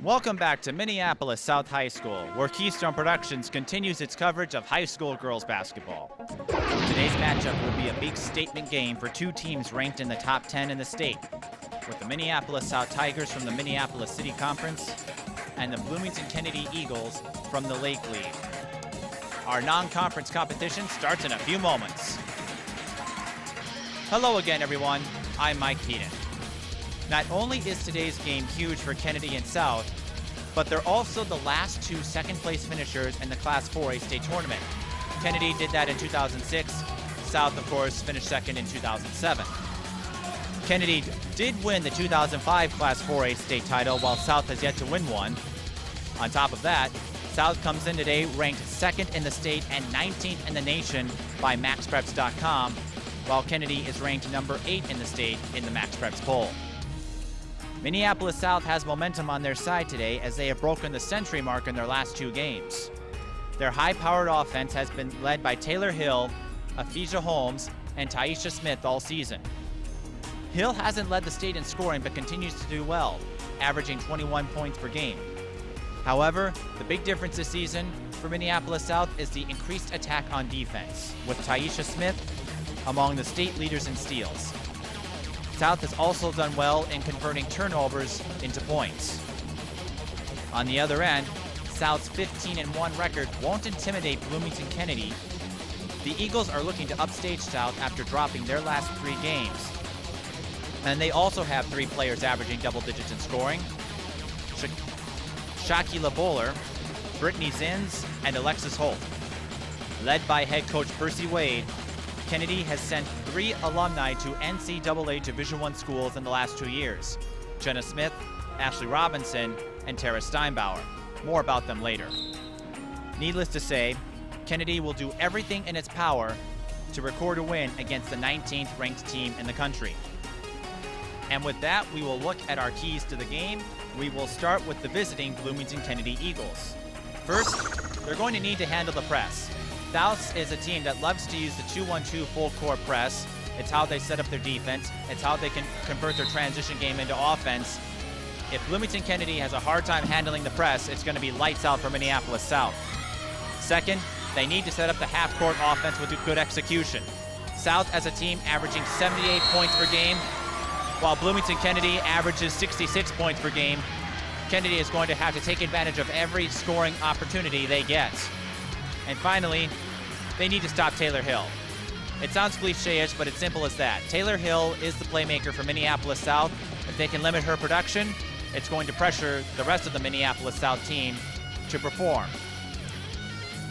Welcome back to Minneapolis South High School, where Keystone Productions continues its coverage of high school girls basketball. Today's matchup will be a big statement game for two teams ranked in the top 10 in the state, with the Minneapolis South Tigers from the Minneapolis City Conference and the Bloomington Kennedy Eagles from the Lake League. Our non-conference competition starts in a few moments. Hello again, everyone. I'm Mike Keaton. Not only is today's game huge for Kennedy and South, but they're also the last two second-place finishers in the Class 4A state tournament. Kennedy did that in 2006. South, of course, finished second in 2007. Kennedy did win the 2005 Class 4A state title, while South has yet to win one. On top of that, South comes in today ranked second in the state and 19th in the nation by MaxPreps.com, while Kennedy is ranked number 8 in the state in the MaxPreps poll. Minneapolis South has momentum on their side today as they have broken the century mark in their last two games. Their high-powered offense has been led by Tayler Hill, Aphisha Holmes, and Taisha Smith all season. Hill hasn't led the state in scoring but continues to do well, averaging 21 points per game. However, the big difference this season for Minneapolis South is the increased attack on defense, with Taisha Smith among the state leaders in steals. South has also done well in converting turnovers into points. On the other end, South's 15-1 record won't intimidate Bloomington Kennedy. The Eagles are looking to upstage South after dropping their last 3 games. And they also have 3 players averaging double digits in scoring: Shaquila Bowler, Brittany Zins, and Alexis Holt. Led by head coach Percy Wade, Kennedy has sent 3 alumni to NCAA Division I schools in the last 2 years: Jenna Smith, Ashley Robinson, and Tara Steinbauer. More about them later. Needless to say, Kennedy will do everything in its power to record a win against the 19th ranked team in the country. And with that, we will look at our keys to the game. We will start with the visiting Bloomington Kennedy Eagles. First, they're going to need to handle the press. South is a team that loves to use the 2-1-2 full-court press. It's how they set up their defense. It's how they can convert their transition game into offense. If Bloomington Kennedy has a hard time handling the press, it's going to be lights out for Minneapolis South. Second, they need to set up the half-court offense with good execution. South as a team averaging 78 points per game, while Bloomington Kennedy averages 66 points per game. Kennedy is going to have to take advantage of every scoring opportunity they get. And finally, they need to stop Tayler Hill. It sounds cliche-ish, but it's simple as that. Tayler Hill is the playmaker for Minneapolis South. If they can limit her production, it's going to pressure the rest of the Minneapolis South team to perform.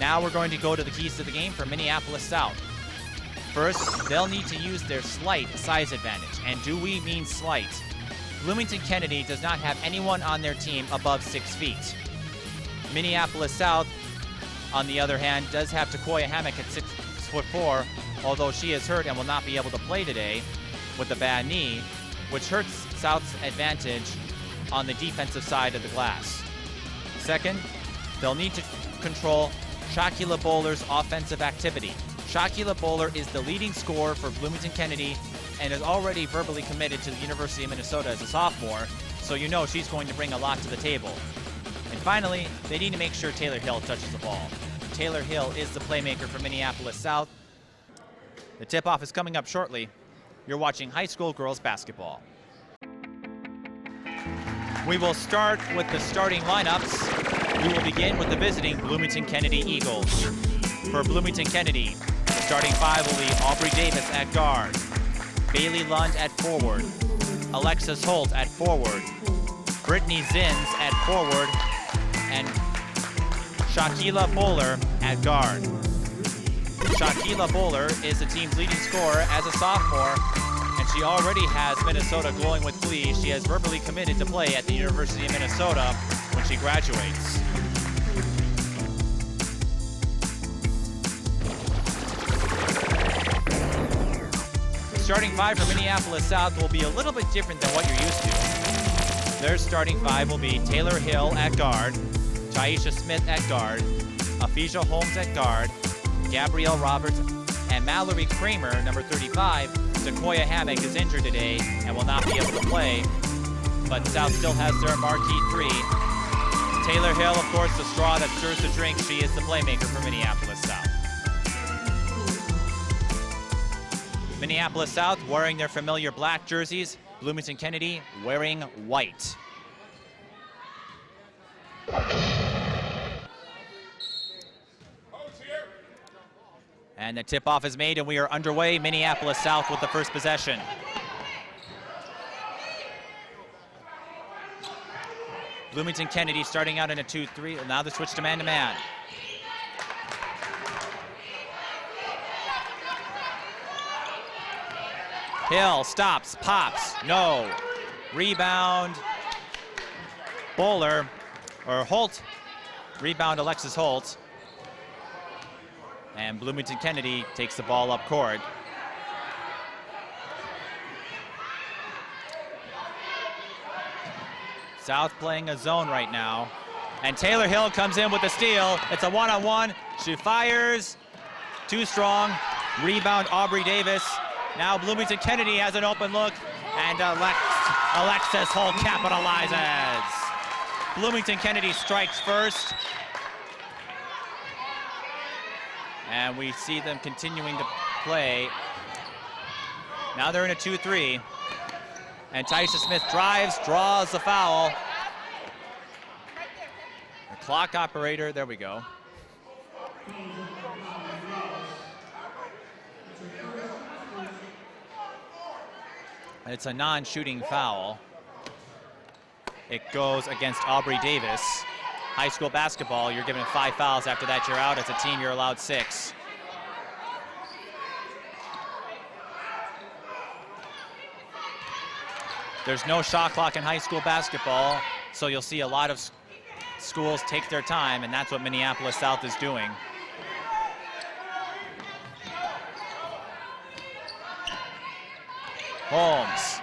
Now we're going to go to the keys to the game for Minneapolis South. First, they'll need to use their slight size advantage. And do we mean slight? Bloomington Kennedy does not have anyone on their team above 6 feet. Minneapolis South, on the other hand, does have Takoya Hammock at 6'4", although she is hurt and will not be able to play today with a bad knee, which hurts South's advantage on the defensive side of the glass. Second, they'll need to control Shaquila Bowler's offensive activity. Shaquila Bowler is the leading scorer for Bloomington Kennedy and is already verbally committed to the University of Minnesota as a sophomore, so you know she's going to bring a lot to the table. And finally, they need to make sure Tayler Hill touches the ball. Tayler Hill is the playmaker for Minneapolis South. The tip-off is coming up shortly. You're watching high school girls basketball. We will start with the starting lineups. We will begin with the visiting Bloomington Kennedy Eagles. For Bloomington Kennedy, the starting 5 will be Aubrey Davis at guard, Bailey Lund at forward, Alexis Holt at forward, Brittany Zins at forward, and Shaquila Bowler at guard. Shaquila Bowler is the team's leading scorer as a sophomore, and she already has Minnesota glowing with glee. She has verbally committed to play at the University of Minnesota when she graduates. The starting 5 for Minneapolis South will be a little bit different than what you're used to. Their starting 5 will be Tayler Hill at guard, Taisha Smith at guard, Aphisha Holmes at guard, Gabrielle Roberts, and Mallory Kramer, number 35. Takoya Hammock is injured today and will not be able to play, but South still has their marquee 3, Tayler Hill, of course, the straw that stirs the drink. She is the playmaker for Minneapolis South. Minneapolis South wearing their familiar black jerseys. Bloomington Kennedy wearing white. And the tip-off is made, and we are underway. Minneapolis South with the first possession. Bloomington Kennedy starting out in a 2-3. Now the switch to man-to-man. Hill stops, pops, no. Rebound, Bowler, or Holt. Rebound, Alexis Holt. And Bloomington Kennedy takes the ball up court. South playing a zone right now. And Tayler Hill comes in with the steal. It's a one-on-one. She fires. Too strong. Rebound, Aubrey Davis. Now Bloomington Kennedy has an open look. And Alexis Holt capitalizes. Bloomington Kennedy strikes first. And we see them continuing to play. Now they're in a 2-3. And Taisha Smith drives, draws the foul. The clock operator, there we go. And it's a non-shooting foul. It goes against Aubrey Davis. High school basketball, you're given 5 fouls. After that, you're out. As a team, you're allowed 6. There's no shot clock in high school basketball, so you'll see a lot of schools take their time, and that's what Minneapolis South is doing. Holmes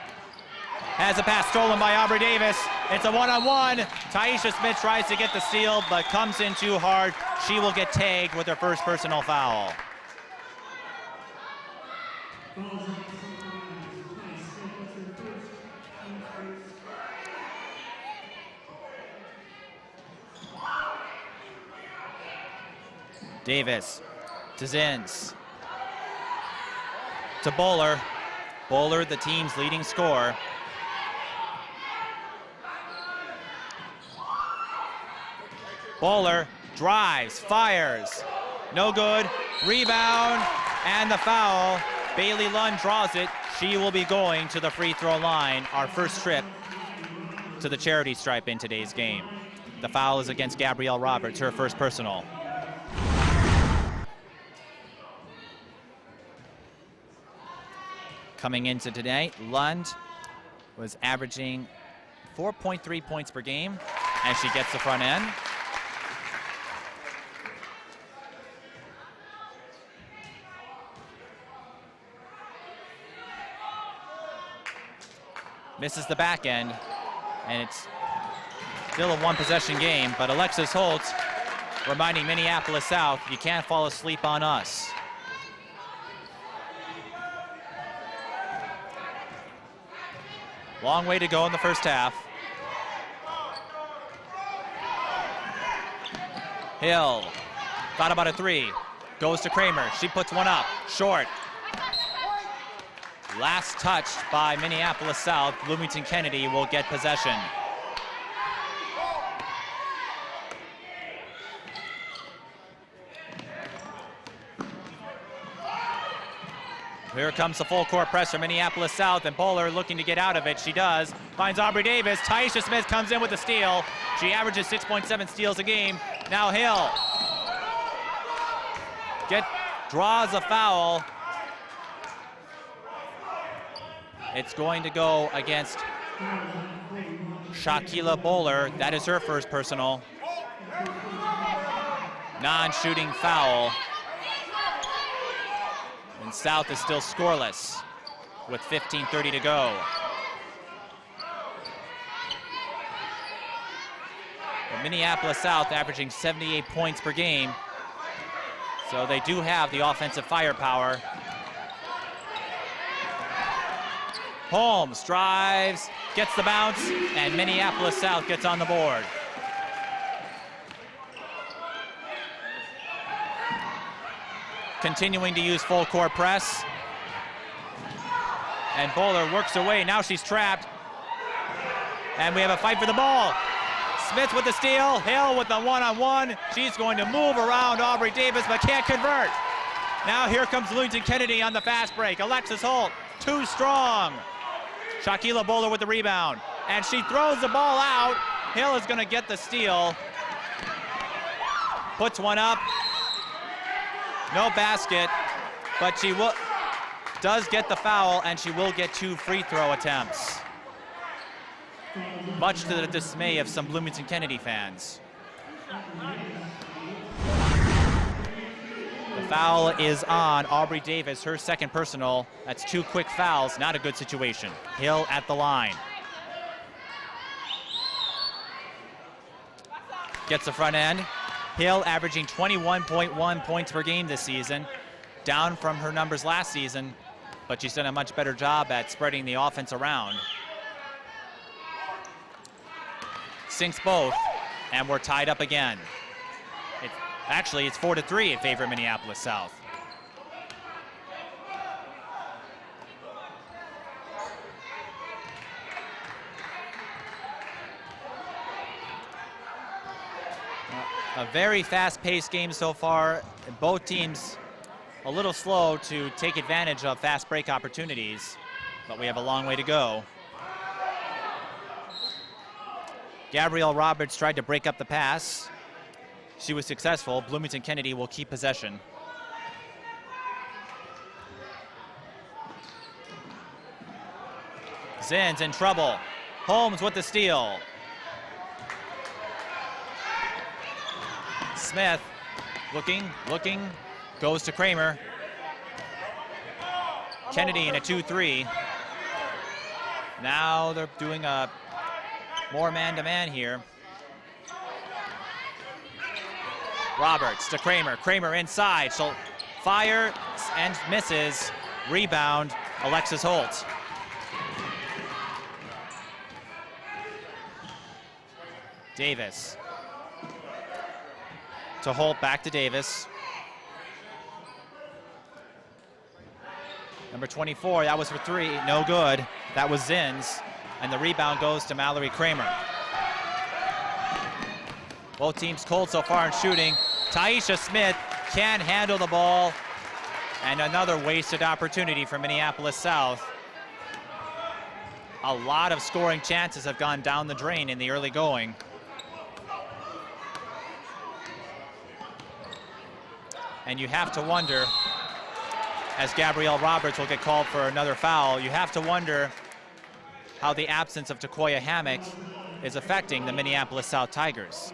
has a pass stolen by Aubrey Davis. It's a one-on-one. Taisha Smith tries to get the steal, but comes in too hard. She will get tagged with her first personal foul. Davis to Zins. To Bowler. Bowler, the team's leading scorer. Bowler drives, fires. No good. Rebound and the foul. Bailey Lund draws it. She will be going to the free throw line. Our first trip to the charity stripe in today's game. The foul is against Gabrielle Roberts, her first personal. Coming into today, Lund was averaging 4.3 points per game as she gets the front end. Misses the back end, and it's still a one-possession game, but Alexis Holt reminding Minneapolis South, you can't fall asleep on us. Long way to go in the first half. Hill thought about a 3. Goes to Kramer. She puts one up. Short. Last touched by Minneapolis South. Bloomington Kennedy will get possession. Here comes the full court press from Minneapolis South, and Bowler looking to get out of it. She does. Finds Aubrey Davis. Taisha Smith comes in with a steal. She averages 6.7 steals a game. Now Hill draws a foul. It's going to go against Shaquila Bowler. That is her first personal. Non-shooting foul. And South is still scoreless with 15:30 to go. But Minneapolis South averaging 78 points per game. So they do have the offensive firepower. Holmes drives, gets the bounce, and Minneapolis South gets on the board. continuing to use full court press. And Bowler works away. Now she's trapped. And we have a fight for the ball. Smith with the steal. Hill with the one-on-one. She's going to move around Aubrey Davis, but can't convert. Now here comes Bloomington Kennedy on the fast break. Alexis Holt, too strong. Shaquila Bowler with the rebound. And she throws the ball out. Hill is going to get the steal. Puts one up. No basket, but she does get the foul, and she will get 2 free throw attempts. Much to the dismay of some Bloomington Kennedy fans. The foul is on Aubrey Davis, her second personal. That's 2 quick fouls, not a good situation. Hill at the line. Gets the front end. Hill averaging 21.1 points per game this season, down from her numbers last season, but she's done a much better job at spreading the offense around. Sinks both, and we're tied up again. Actually, it's 4-3 in favor of Minneapolis South. A very fast-paced game so far. Both teams a little slow to take advantage of fast break opportunities, but we have a long way to go. Gabrielle Roberts tried to break up the pass. She was successful. Bloomington Kennedy will keep possession. Zinn's in trouble. Holmes with the steal. Smith looking, goes to Kramer. Kennedy in a 2-3. Now they're doing a more man-to-man here. Roberts to Kramer. Kramer inside. She'll fire and misses. Rebound, Alexis Holt. Davis. To Holt, back to Davis. Number 24, that was for 3, no good. That was Zinn's, and the rebound goes to Mallory Kramer. Both teams cold so far in shooting. Taisha Smith can't handle the ball, and another wasted opportunity for Minneapolis South. A lot of scoring chances have gone down the drain in the early going. And you have to wonder, as Gabrielle Roberts will get called for another foul, you have to wonder how the absence of Takoya Hammock is affecting the Minneapolis South Tigers.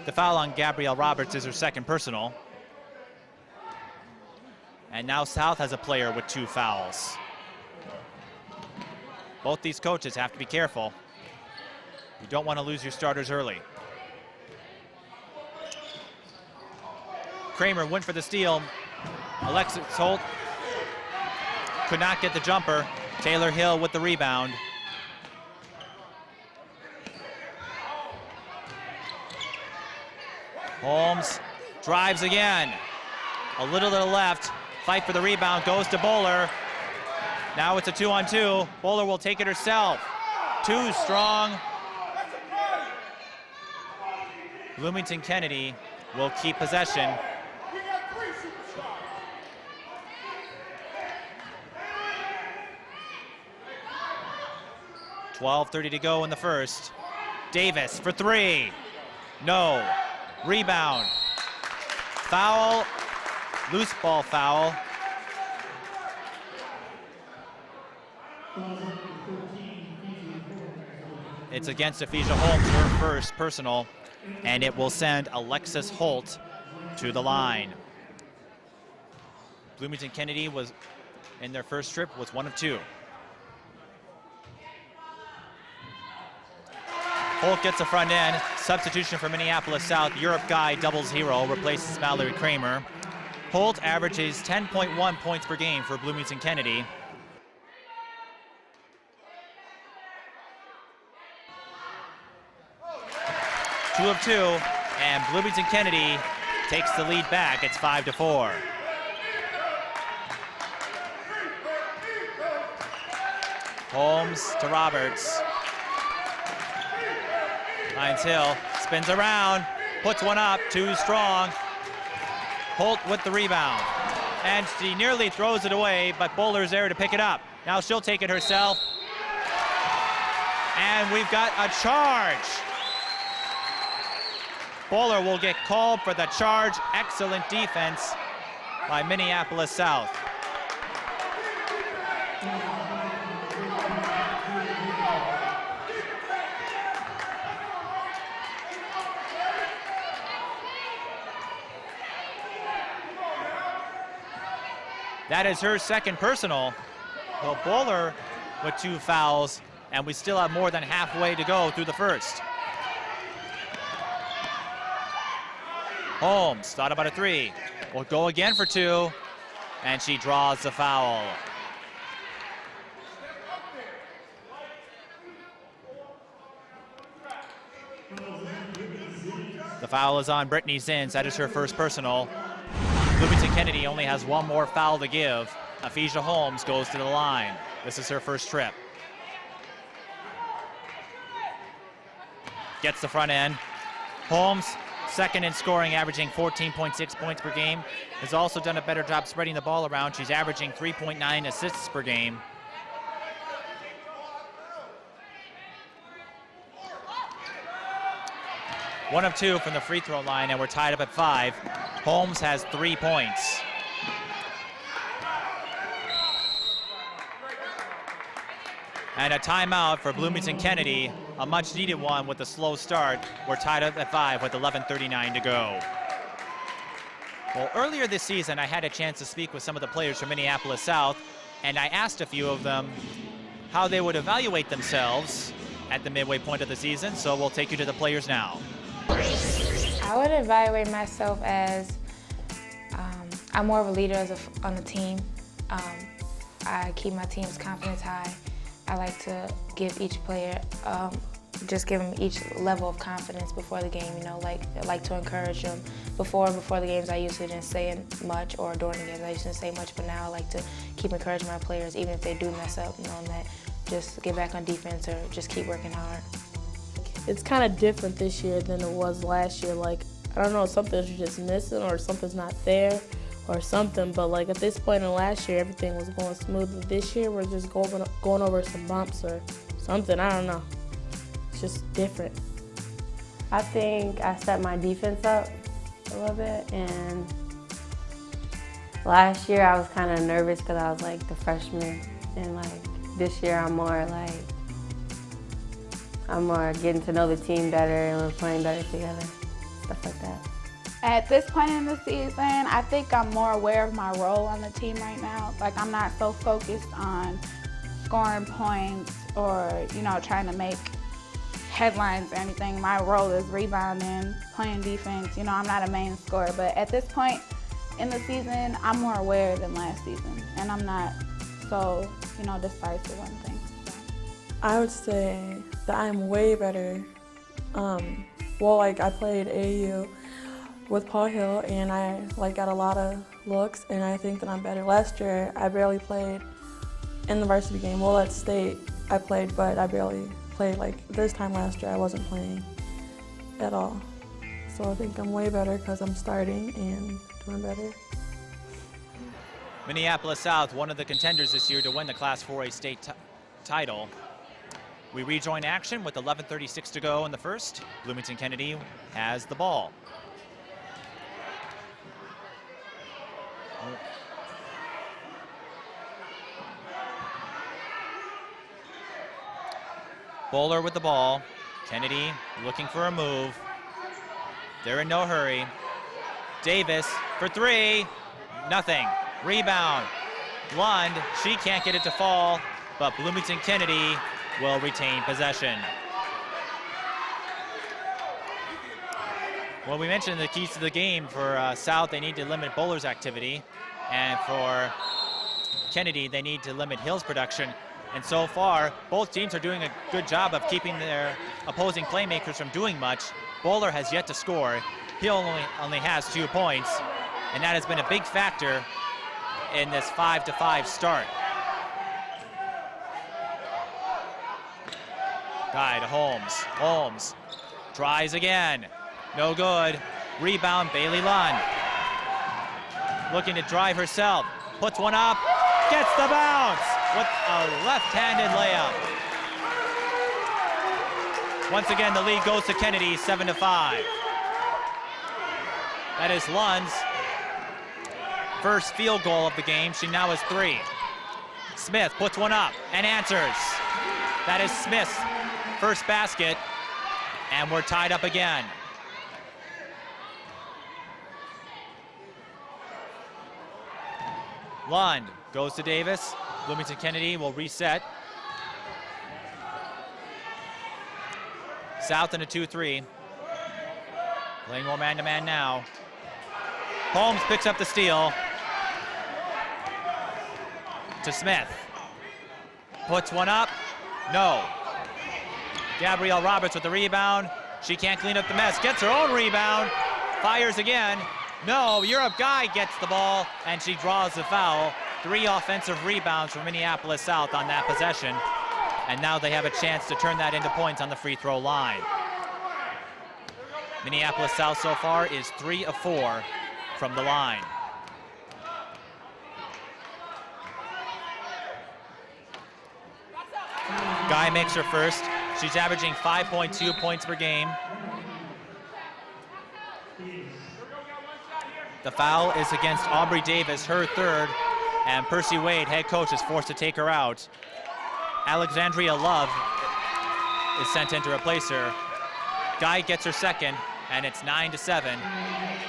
The foul on Gabrielle Roberts is her second personal. And now South has a player with 2 fouls. Both these coaches have to be careful. You don't want to lose your starters early. Kramer went for the steal. Alexis Holt could not get the jumper. Tayler Hill with the rebound. Holmes drives again. A little to the left. Fight for the rebound goes to Bowler. Now it's a 2-on-2. Bowler will take it herself. Too strong. Bloomington Kennedy will keep possession. 12:30 to go in the first. Davis for 3. No. Rebound. Foul. Loose ball foul. It's against Ephesia Holmes, her first personal, and it will send Alexis Holt to the line. Bloomington Kennedy was, in their first trip, was 1 of 2. Holt gets the front end. Substitution for Minneapolis South. Europe guy doubles hero, replaces Mallory Kramer. Holt averages 10.1 points per game for Bloomington Kennedy. Two of 2, and Bloomington Kennedy takes the lead back. It's 5-4. Holmes to Roberts. Finds Hill, spins around, puts one up, too strong. Holt with the rebound. And she nearly throws it away, but Bowler's there to pick it up. Now she'll take it herself. And we've got a charge. Bowler will get called for the charge. Excellent defense by Minneapolis South. That is her second personal. So Bowler with 2 fouls, and we still have more than halfway to go through the first. Holmes thought about a 3. Will go again for 2, and she draws the foul. The foul is on Brittany Zins. That is her first personal. Bloomington Kennedy only has 1 more foul to give. Aphesia Holmes goes to the line. This is her first trip. Gets the front end. Holmes, second in scoring, averaging 14.6 points per game. Has also done a better job spreading the ball around. She's averaging 3.9 assists per game. One of 2 from the free throw line, and we're tied up at 5. Holmes has 3 points. And a timeout for Bloomington Kennedy, a much needed one with a slow start. We're tied up at 5 with 11:39 to go. Well, earlier this season, I had a chance to speak with some of the players from Minneapolis South, and I asked a few of them how they would evaluate themselves at the midway point of the season, so we'll take you to the players now. I would evaluate myself as I'm more of a leader on the team. I keep my team's confidence high. I like to give each player, just give them each level of confidence before the game. You know, I like to encourage them. Before the games, I usually didn't say much, or during the games, I usually didn't say much. But now I like to keep encouraging my players, even if they do mess up, knowing that just get back on defense or just keep working hard. It's kind of different this year than it was last year. Like, I don't know, something's just missing or something's not there or something, but like at this point in last year, everything was going smoothly. This year, we're just going over some bumps or something, I don't know. It's just different. I think I stepped my defense up a little bit, and last year I was kind of nervous because I was like the freshman, and like this year I'm more getting to know the team better and we're playing better together, stuff like that. At this point in the season, I think I'm more aware of my role on the team right now. Like, I'm not so focused on scoring points or, you know, trying to make headlines or anything. My role is rebounding, playing defense. You know, I'm not a main scorer, but at this point in the season, I'm more aware than last season, and I'm not so, you know, decisive on things. So. I would say that I'm way better. Well, like I played AU with Paul Hill, and I got a lot of looks, and I think that I'm better. Last year, I barely played in the varsity game. Well, at state, I played, but I barely played. Like this time last year, I wasn't playing at all. So I think I'm way better because I'm starting and doing better. Minneapolis South, one of the contenders this year to win the Class 4A state title. We rejoin action with 11:36 to go in the first. Bloomington Kennedy has the ball. Bowler with the ball. Kennedy looking for a move. They're in no hurry. Davis for 3. Nothing. Rebound. Lund, she can't get it to fall, but Bloomington Kennedy will retain possession. Well, we mentioned the keys to the game for South, they need to limit Bowler's activity, and for Kennedy, they need to limit Hill's production. And so far, both teams are doing a good job of keeping their opposing playmakers from doing much. Bowler has yet to score. Hill only has 2 points, and that has been a big factor in this 5-5 start. Guy to Holmes. Holmes tries again. No good. Rebound, Bailey Lund. Looking to drive herself. Puts one up. Gets the bounce with a left-handed layup. Once again, the lead goes to Kennedy, 7-5. That is Lund's first field goal of the game. She now has 3. Smith puts one up and answers. That is Smith's first basket, and we're tied up again. Lund goes to Davis. Bloomington Kennedy will reset. South in a 2-3. Playing more man-to-man now. Holmes picks up the steal. To Smith. Puts one up. No. Gabrielle Roberts with the rebound. She can't clean up the mess. Gets her own rebound. Fires again. No, Europe Guy gets the ball, and she draws the foul. 3 offensive rebounds for Minneapolis South on that possession. And now they have a chance to turn that into points on the free throw line. Minneapolis South so far is 3 of 4 from the line. Guy makes her first. She's averaging 5.2 points per game. The foul is against Aubrey Davis, her 3rd, and Percy Wade, head coach, is forced to take her out. Alexandria Love is sent in to replace her. Guy gets her 2nd, and it's 9-7.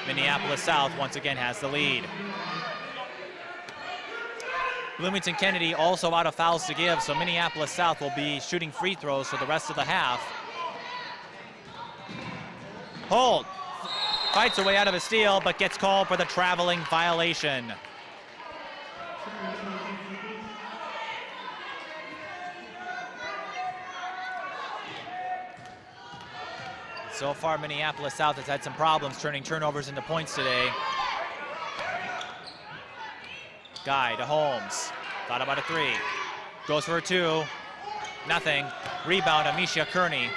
Minneapolis South once again has the lead. Bloomington Kennedy also out of fouls to give, so Minneapolis South will be shooting free throws for the rest of the half. Holt fights her way out of a steal, but gets called for the traveling violation. So far, Minneapolis South has had some problems turning turnovers into points today. Guy to Holmes. Thought about a 3. Goes for a 2. Nothing. Rebound, Amisha Kearney.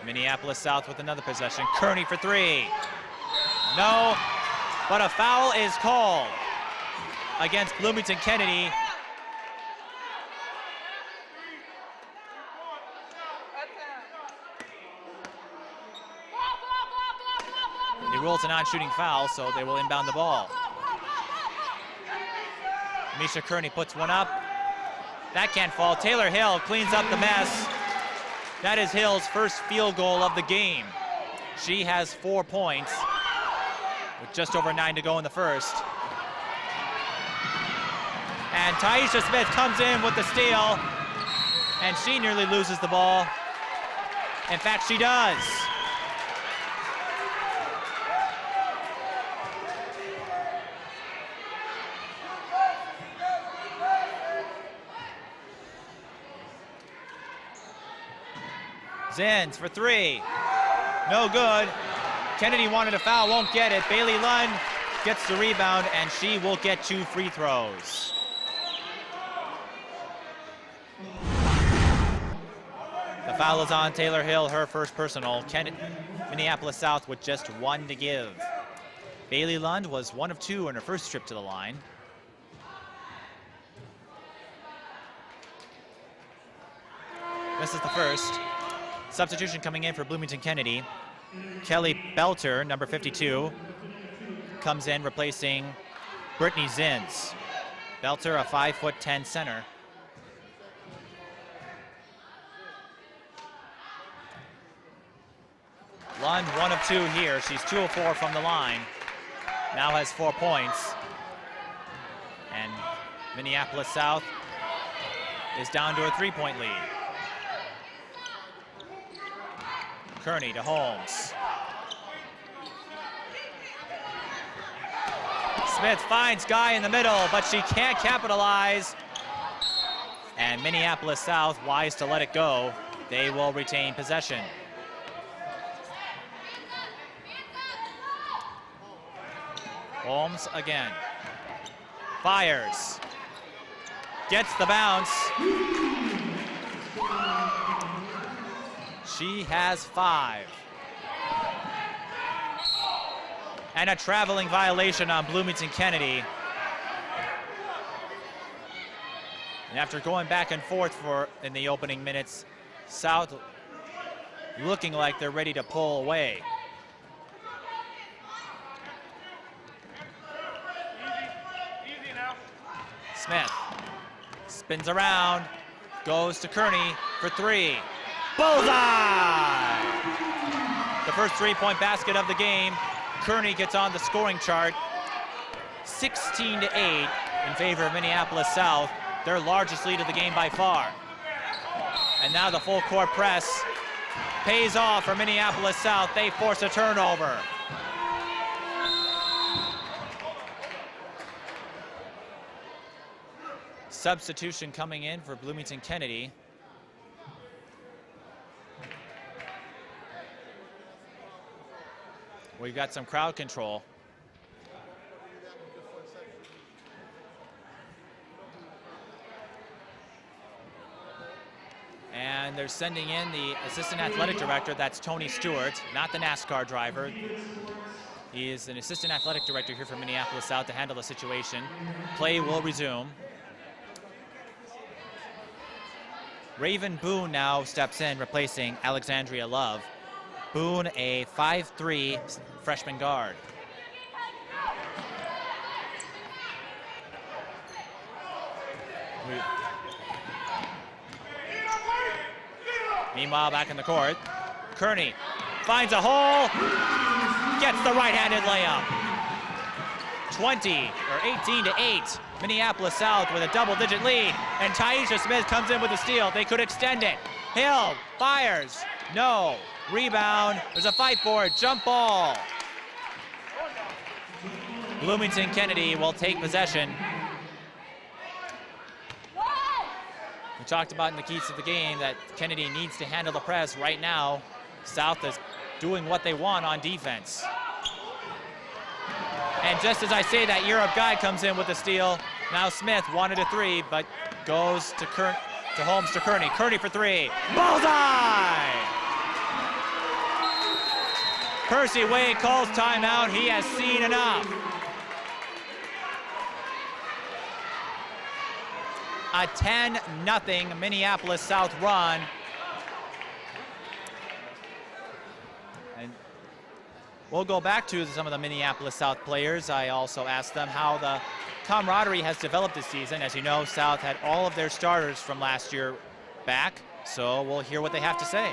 Minneapolis South with another possession. Kearney for 3. No, but a foul is called against Bloomington Kennedy. He rules a non-shooting foul, so they will inbound the ball. Misha Kearney puts one up. That can't fall. Tayler Hill cleans up the mess. That is Hill's first field goal of the game. She has 4 points with just over 9 to go in the first. And Taisha Smith comes in with the steal, and she nearly loses the ball. In fact, she does. Zins for 3. No good. Kennedy wanted a foul, won't get it. Bailey Lund gets the rebound, and she will get 2 free throws. The foul is on Tayler Hill, her first personal. Minneapolis South with just 1 to give. Bailey Lund was 1 of 2 on her first trip to the line. This is the first. Substitution coming in for Bloomington Kennedy. Kelly Belter, number 52, comes in replacing Brittany Zins. Belter, a 5'10" center. Lund, 1 of 2 here. She's 2 of 4 from the line. Now has 4 points. And Minneapolis South is down to a 3-point lead. Kearney to Holmes. Smith finds Guy in the middle, but she can't capitalize. And Minneapolis South, wise to let it go. They will retain possession. Holmes again. Fires. Gets the bounce. She has 5. And a traveling violation on Bloomington Kennedy. And after going back and forth in the opening minutes, South looking like they're ready to pull away. Smith spins around, goes to Kearney for 3. Bullseye! The first 3-point basket of the game. Kearney gets on the scoring chart, 16-8 in favor of Minneapolis South, their largest lead of the game by far. And now the full court press pays off for Minneapolis South. They force a turnover. Substitution coming in for Bloomington Kennedy. We've got some crowd control. And they're sending in the assistant athletic director, that's Tony Stewart, not the NASCAR driver. He is an assistant athletic director here for Minneapolis South to handle the situation. Play will resume. Raven Boone now steps in, replacing Alexandria Love. Boone, a 5'3" freshman guard. Meanwhile, back in the court, Kearney finds a hole, gets the right-handed layup. 18-8, Minneapolis South with a double-digit lead, and Taisha Smith comes in with a steal. They could extend it. Hill fires, no. Rebound, there's a fight for it, jump ball. Bloomington Kennedy will take possession. We talked about in the keys to the game that Kennedy needs to handle the press right now. South is doing what they want on defense. And just as I say that, Europe guy comes in with a steal. Now Smith wanted a 3, but goes to Holmes to Kearney. Kearney for 3, bullseye! Percy Wade calls timeout. He has seen enough. A 10-0 Minneapolis South run. And we'll go back to some of the Minneapolis South players. I also asked them how the camaraderie has developed this season. As you know, South had all of their starters from last year back, so we'll hear what they have to say.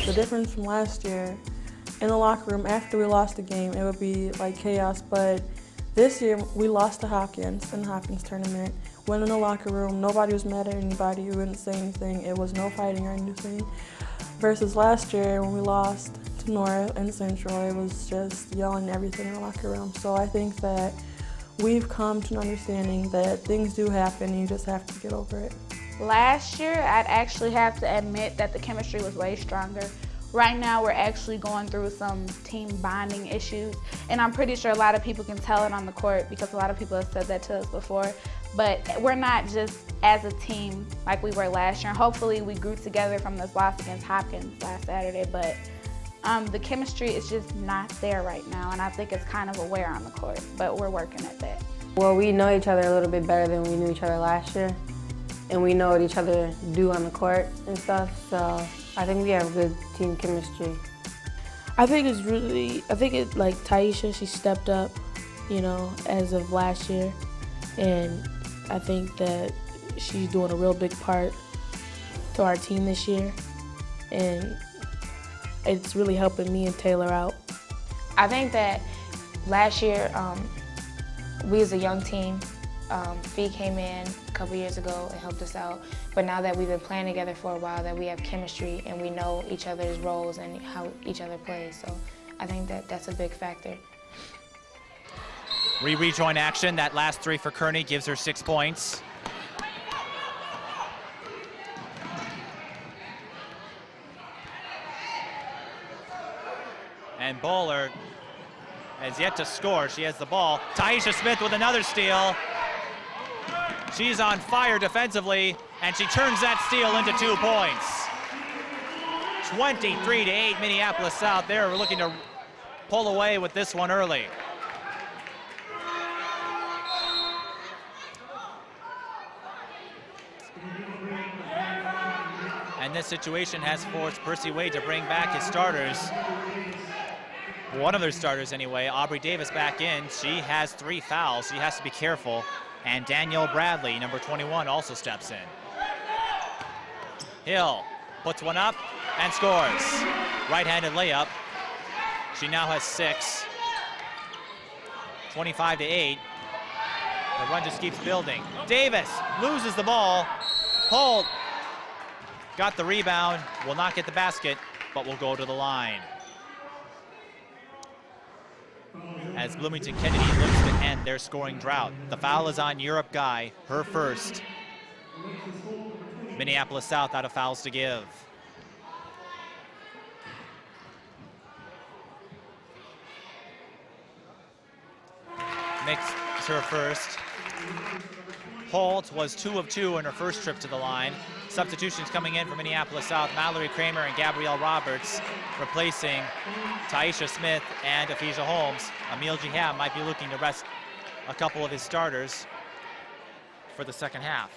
The difference from last year, in the locker room after we lost the game, it would be like chaos, but this year we lost to Hopkins in the Hopkins tournament. Went in the locker room, nobody was mad at anybody, we wouldn't say anything, it was no fighting or anything. Versus last year when we lost to North and Central, it was just yelling everything in the locker room. So I think that we've come to an understanding that things do happen and you just have to get over it. Last year, I'd actually have to admit that the chemistry was way stronger. Right now, we're actually going through some team bonding issues, and I'm pretty sure a lot of people can tell it on the court because a lot of people have said that to us before, but we're not just as a team like we were last year. And hopefully, we grew together from this loss against Hopkins last Saturday, but the chemistry is just not there right now, and I think it's kind of a wear on the court, but we're working at that. Well, we know each other a little bit better than we knew each other last year, and we know what each other do on the court and stuff, so I think we have good team chemistry. I think like Taisha, she stepped up, you know, as of last year, and I think that she's doing a real big part to our team this year, and it's really helping me and Tayler out. I think that last year, we as a young team, Fee came in a couple years ago and helped us out, but now that we've been playing together for a while, that we have chemistry and we know each other's roles and how each other plays, so I think that that's a big factor. We rejoin action. That last 3 for Kearney gives her 6 points. And Bowler has yet to score. She has the ball. Taisha Smith with another steal. She's on fire defensively, and she turns that steal into 2 points. 23-8 Minneapolis South. They're looking to pull away with this one early. And this situation has forced Percy Wade to bring back his starters. One of their starters anyway, Aubrey Davis back in. She has 3 fouls, she has to be careful. And Danielle Bradley, number 21, also steps in. Hill puts one up and scores. Right-handed layup. She now has 6. 25-8. The run just keeps building. Davis loses the ball. Holt got the rebound, will not get the basket, but will go to the line. As Bloomington Kennedy looks to end their scoring drought. The foul is on Europe Guy, her first. Minneapolis South out of fouls to give. Makes her first. Holt was 2 of 2 in her first trip to the line. Substitutions coming in for Minneapolis South. Mallory Kramer and Gabrielle Roberts replacing Taisha Smith and Ephesia Holmes. Emil Jiham might be looking to rest a couple of his starters for the second half.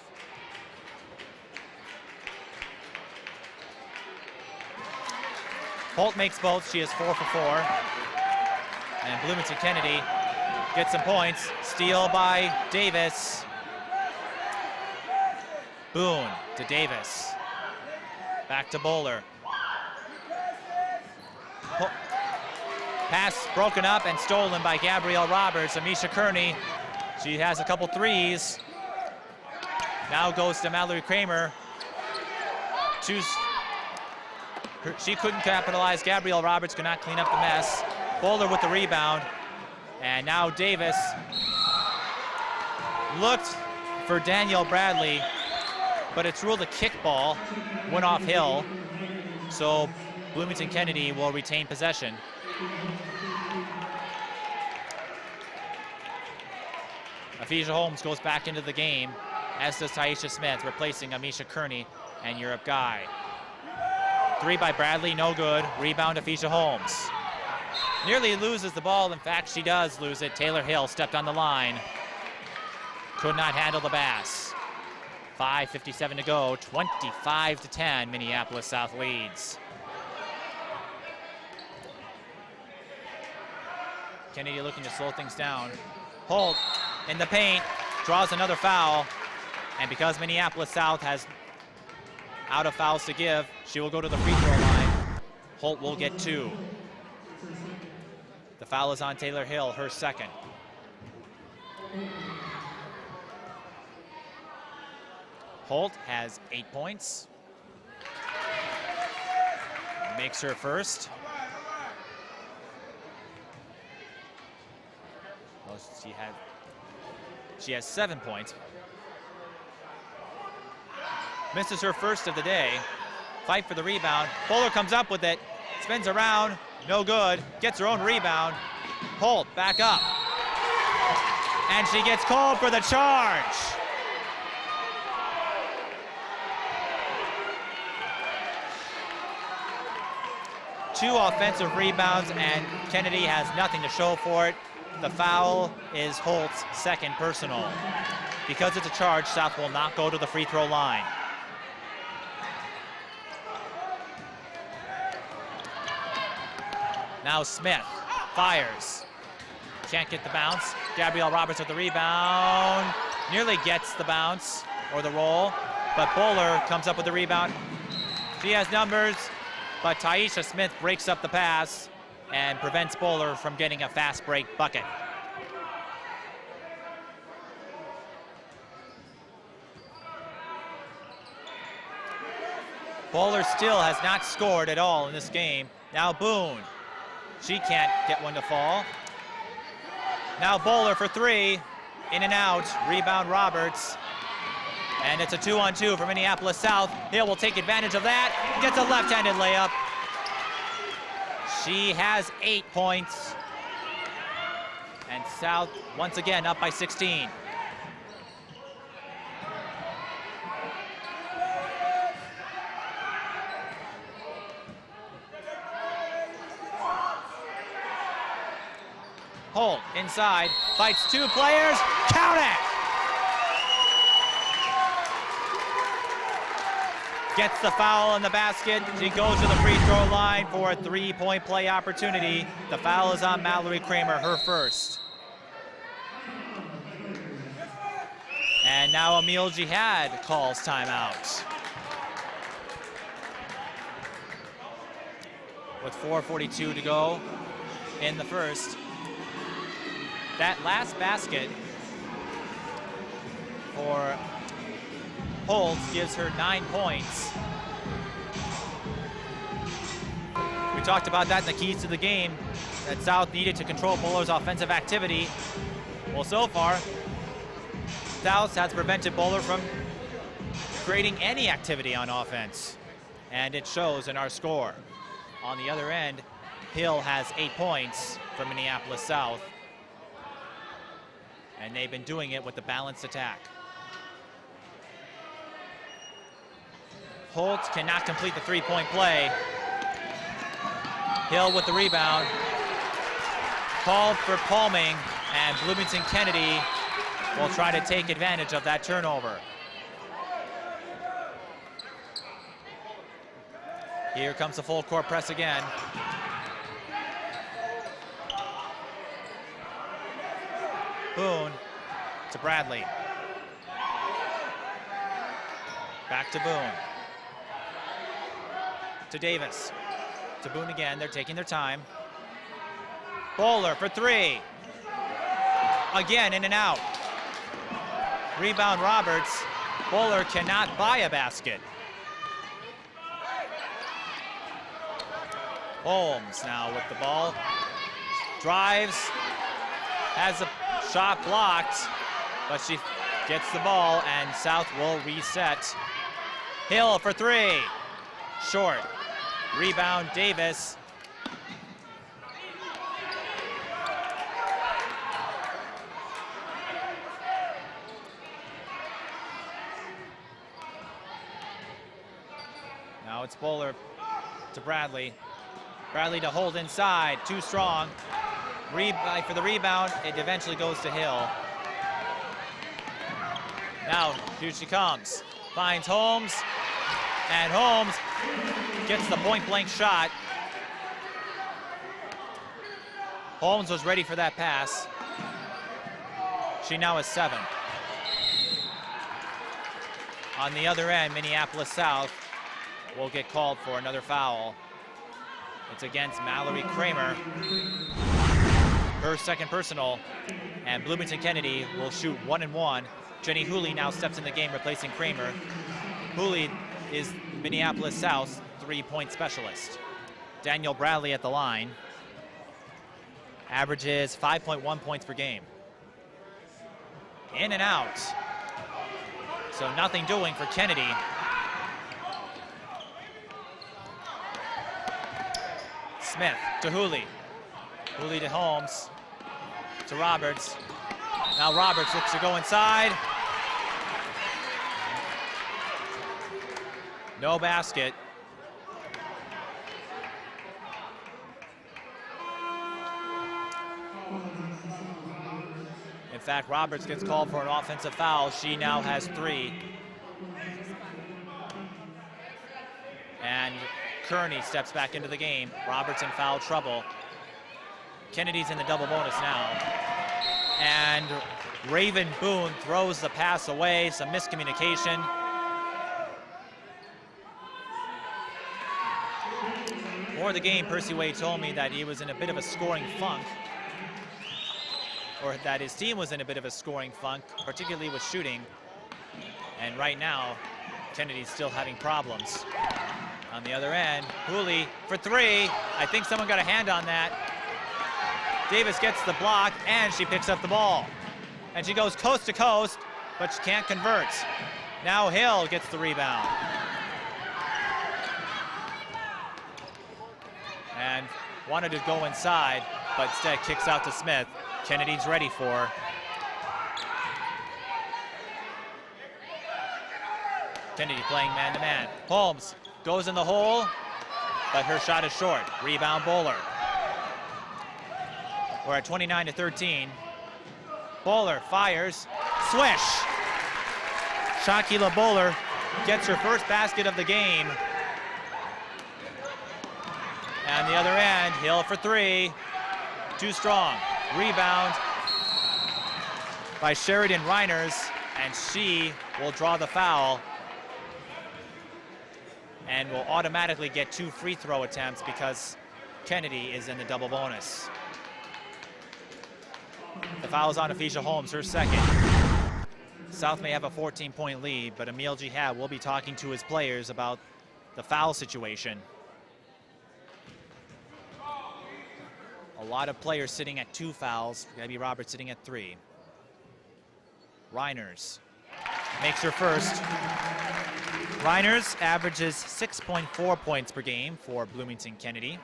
Holt makes both. She is 4 for 4. And Bloomington Kennedy gets some points. Steal by Davis. Boone to Davis. Back to Bowler. Pass broken up and stolen by Gabrielle Roberts. Amisha Kearney, she has a couple threes. Now goes to Mallory Kramer. She couldn't capitalize. Gabrielle Roberts could not clean up the mess. Bowler with the rebound. And now Davis looked for Danielle Bradley, but it's ruled a kickball, went off Hill. So Bloomington Kennedy will retain possession. Ephesia Holmes goes back into the game, as does Taisha Smith, replacing Amisha Kearney and Europe Guy. 3 by Bradley, no good. Rebound, Ephesia Holmes. Nearly loses the ball. In fact, she does lose it. Tayler Hill stepped on the line. Could not handle the pass. 5:57 to go, 25-10, Minneapolis South leads. Kennedy looking to slow things down. Holt in the paint, draws another foul, and because Minneapolis South has out of fouls to give, she will go to the free throw line. Holt will get 2. The foul is on Tayler Hill, her second. Holt has 8 points. Makes her first. Well, she has 7 points. Misses her first of the day. Fight for the rebound. Bowler comes up with it. Spins around. No good. Gets her own rebound. Holt back up. And she gets called for the charge. Two offensive rebounds, and Kennedy has nothing to show for it. The foul is Holt's second personal. Because it's a charge, South will not go to the free throw line. Now Smith fires. Can't get the bounce. Gabrielle Roberts with the rebound. Nearly gets the bounce or the roll, but Bowler comes up with the rebound. She has numbers, but Taisha Smith breaks up the pass and prevents Bowler from getting a fast break bucket. Bowler still has not scored at all in this game. Now Boone. She can't get one to fall. Now Bowler for 3. In and out. Rebound Roberts. And it's a 2-on-2 for Minneapolis South. Hill will take advantage of that. Gets a left-handed layup. She has 8 points. And South once again up by 16. Holt inside, fights 2 players, count it! Gets the foul in the basket. She goes to the free throw line for a 3-point play opportunity. The foul is on Mallory Kramer, her first. And now Emil Jihad calls timeout. With 4:42 to go in the first. That last basket for Holt gives her 9 points. We talked about that in the keys to the game, that South needed to control Bowler's offensive activity. Well, so far, South has prevented Bowler from creating any activity on offense, and it shows in our score. On the other end, Hill has 8 points for Minneapolis South, and they've been doing it with the balanced attack. Holt cannot complete the 3-point play. Hill with the rebound. Called for palming, and Bloomington Kennedy will try to take advantage of that turnover. Here comes the full court press again. Boone to Bradley. Back to Boone. To Davis. To Boone again. They're taking their time. Bowler for 3. Again, in and out. Rebound Roberts. Bowler cannot buy a basket. Holmes now with the ball. Drives. Has a shot blocked, but she gets the ball, and South will reset. Hill for 3. Short. Rebound Davis. Now it's Bowler to Bradley. Bradley to hold inside, too strong. For the rebound, it eventually goes to Hill. Now, here she comes. Finds Holmes, and Holmes gets the point-blank shot. Holmes was ready for that pass. She now has 7. On the other end, Minneapolis South will get called for another foul. It's against Mallory Kramer, her second personal, and Bloomington Kennedy will shoot 1 and 1. Jenny Hooley now steps in the game, replacing Kramer. Hooley is Minneapolis South's 3-point specialist. Daniel Bradley at the line. Averages 5.1 points per game. In and out. So nothing doing for Kennedy. Smith to Hooley. Hooley to Holmes. To Roberts. Now Roberts looks to go inside. No basket. In fact, Roberts gets called for an offensive foul. She now has 3. And Kearney steps back into the game. Roberts in foul trouble. Kennedy's in the double bonus now. And Raven Boone throws the pass away, some miscommunication. Before the game, Percy Wade told me that he was in a bit of a scoring funk, or that his team was in a bit of a scoring funk, particularly with shooting. And right now, Kennedy's still having problems. On the other end, Hooley for 3. I think someone got a hand on that. Davis gets the block, and she picks up the ball. And she goes coast to coast, but she can't convert. Now Hill gets the rebound. And wanted to go inside, but instead kicks out to Smith. Kennedy's ready for her. Kennedy playing man-to-man. Holmes goes in the hole, but her shot is short. Rebound Bowler. We're at 29-13. Bowler fires, swish. Shakila Bowler gets her first basket of the game. And the other end, Hill for three. Too strong. Rebound by Sheridan Reiners, and she will draw the foul and will automatically get 2 free throw attempts because Kennedy is in the double bonus. The foul is on Aficia Holmes, her second. South may have a 14-point lead, but Emil Jihad will be talking to his players about the foul situation. A lot of players sitting at 2 fouls. Gabby Roberts sitting at 3. Reiners makes her first. Reiners averages 6.4 points per game for Bloomington Kennedy.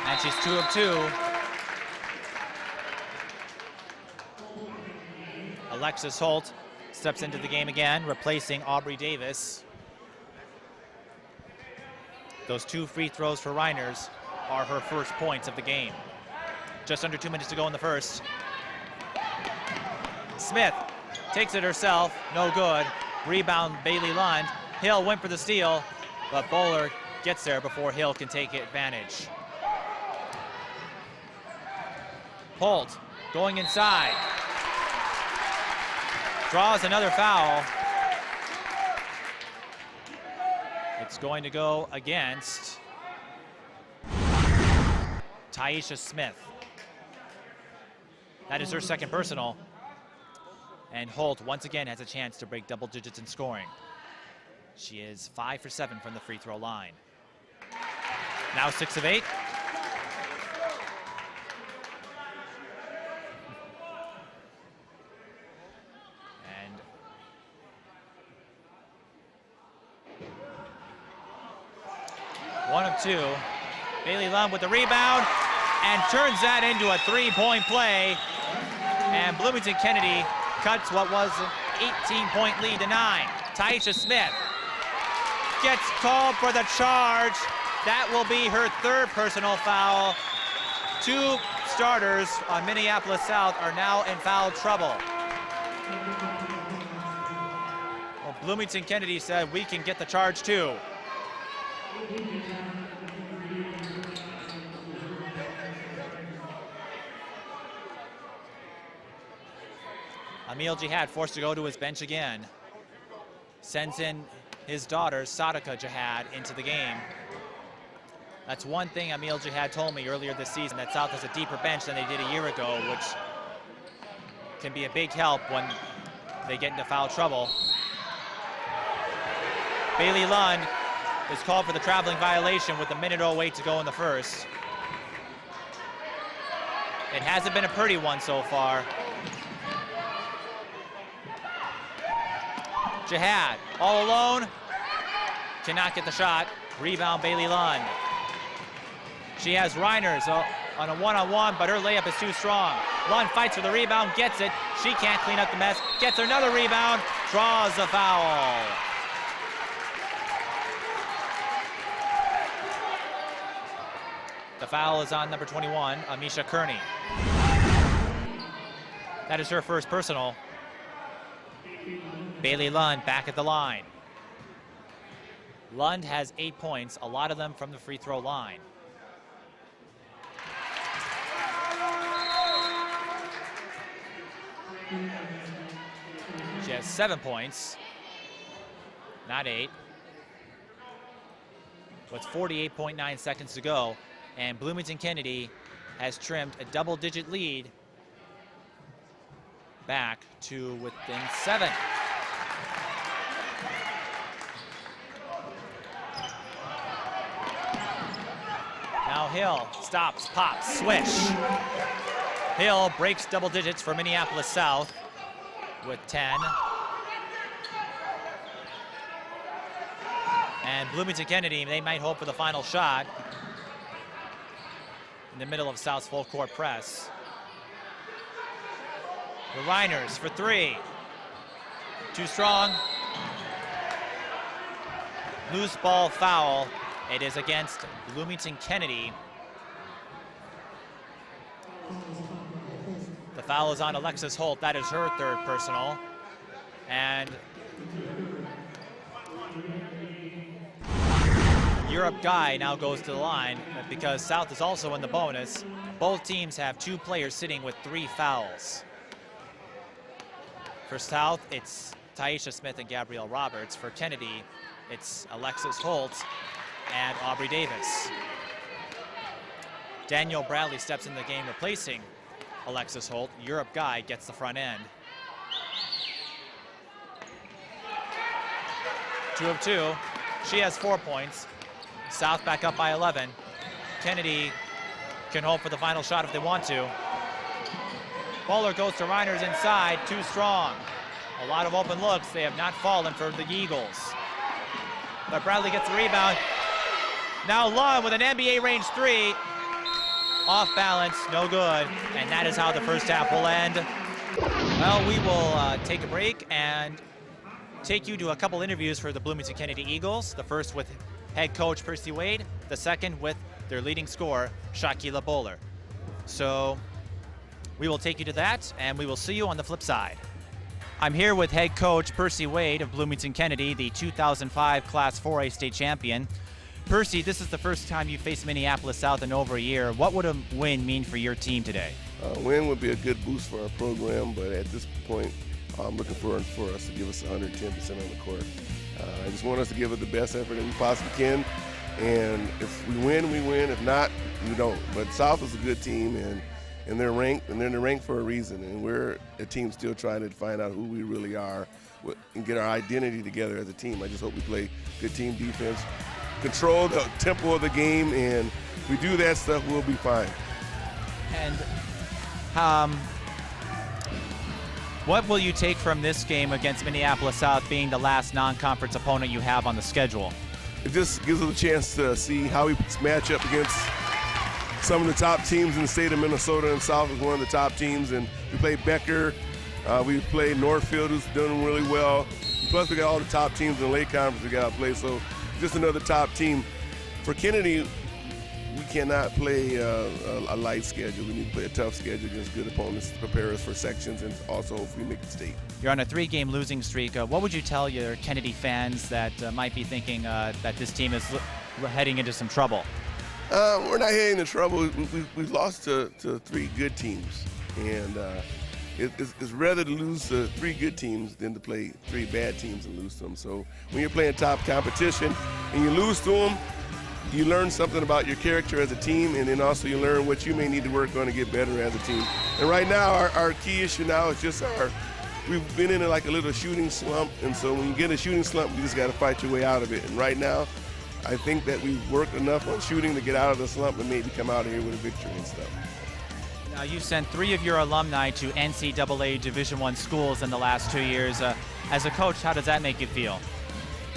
And she's 2 of 2. Alexis Holt steps into the game again, replacing Aubrey Davis. Those 2 free throws for Reiners are her first points of the game. Just under 2 minutes to go in the first. Smith takes it herself, no good. Rebound Bailey Lund. Hill went for the steal, but Bowler gets there before Hill can take advantage. Holt going inside. Draws another foul. It's going to go against Taisha Smith. That is her second personal. And Holt once again has a chance to break double digits in scoring. She is 5 for 7 from the free throw line. Now 6 of 8. And one of 2. Bailey Lund with the rebound and turns that into a 3-point play. And Bloomington Kennedy cuts what was an 18-point lead to 9. Taisha Smith gets called for the charge. That will be her 3rd personal foul. 2 starters on Minneapolis South are now in foul trouble. Well, Bloomington Kennedy said we can get the charge too. Emil Jihad forced to go to his bench again. Sends in his daughter, Sadaka Jihad, into the game. That's one thing Emil Jihad told me earlier this season, that South has a deeper bench than they did a year ago, which can be a big help when they get into foul trouble. Bailey Lund is called for the traveling violation with 1:08 to go in the first. It hasn't been a pretty one so far. Jihad, all alone, cannot get the shot. Rebound, Bailey Lund. She has Reiners on a one-on-one, but her layup is too strong. Lund fights for the rebound, gets it. She can't clean up the mess, gets another rebound, draws the foul. The foul is on number 21, Amisha Kearney. That is her first personal. Bailey Lund back at the line. Lund has 8 points, a lot of them from the free throw line. She has 7 points, not 8. With 48.9 seconds to go, and Bloomington Kennedy has trimmed a double-digit lead back to within 7. Now Hill stops, pops, swish. Hill breaks double digits for Minneapolis South with 10. And Bloomington Kennedy, they might hope for the final shot in the middle of South's full court press. The Reiners for 3. Too strong, loose ball foul. It is against Bloomington Kennedy. The foul is on Alexis Holt. That is her third personal. And Europe Guy now goes to the line because South is also in the bonus. Both teams have 2 players sitting with 3 fouls. For South, it's Taisha Smith and Gabrielle Roberts. For Kennedy, it's Alexis Holt and Aubrey Davis. Danielle Bradley steps in the game replacing Alexis Holt. Europe Guy gets the front end. 2 of 2. She has 4 points. South back up by 11. Kennedy can hope for the final shot if they want to. Bowler goes to Reiners inside, too strong. A lot of open looks. They have not fallen for the Eagles. But Bradley gets the rebound. Now Lund with an NBA range 3. Off balance, no good. And that is how the first half will end. Well, we will take a break and take you to a couple interviews for the Bloomington Kennedy Eagles. The first with head coach Percy Wade, the second with their leading scorer, Shakila Bowler. So we will take you to that, and we will see you on the flip side. I'm here with head coach Percy Wade of Bloomington Kennedy, the 2005 Class 4A state champion. Percy, this is the first time you faced Minneapolis South in over a year. What would a win mean for your team today? A win would be a good boost for our program, but at this point, I'm looking for us to give us 110% on the court. I just want us to give it the best effort that we possibly can, and if we win, we win. If not, we don't. But South is a good team, and they're ranked, and they're in the rank for a reason, and we're a team still trying to find out who we really are and get our identity together as a team. I just hope we play good team defense, control the tempo of the game, and if we do that stuff, we'll be fine. And what will you take from this game against Minneapolis South being the last non-conference opponent you have on the schedule? It just gives us a chance to see how we match up against some of the top teams in the state of Minnesota, and South is one of the top teams. And we played Becker, we played Northfield, who's doing really well. Plus, we got all the top teams in the Lake Conference we got to play, so just another top team. For Kennedy, we cannot play a light schedule. We need to play a tough schedule against good opponents to prepare us for sections and also hopefully make the state. You're on a 3-game losing streak. What would you tell your Kennedy fans that might be thinking that this team is heading into some trouble? We're not heading into trouble. We've lost to 3 good teams, and it's rather to lose to 3 good teams than to play 3 bad teams and lose to them. So when you're playing top competition and you lose to them, you learn something about your character as a team, and then also you learn what you may need to work on to get better as a team. And right now, our key issue now is just we've been in like a little shooting slump, and so when you get a shooting slump, you just got to fight your way out of it. And right now, I think that we've worked enough on shooting to get out of the slump and maybe come out of here with a victory and stuff. Now, you've sent 3 of your alumni to NCAA Division I schools in the last 2 years. As a coach, how does that make you feel?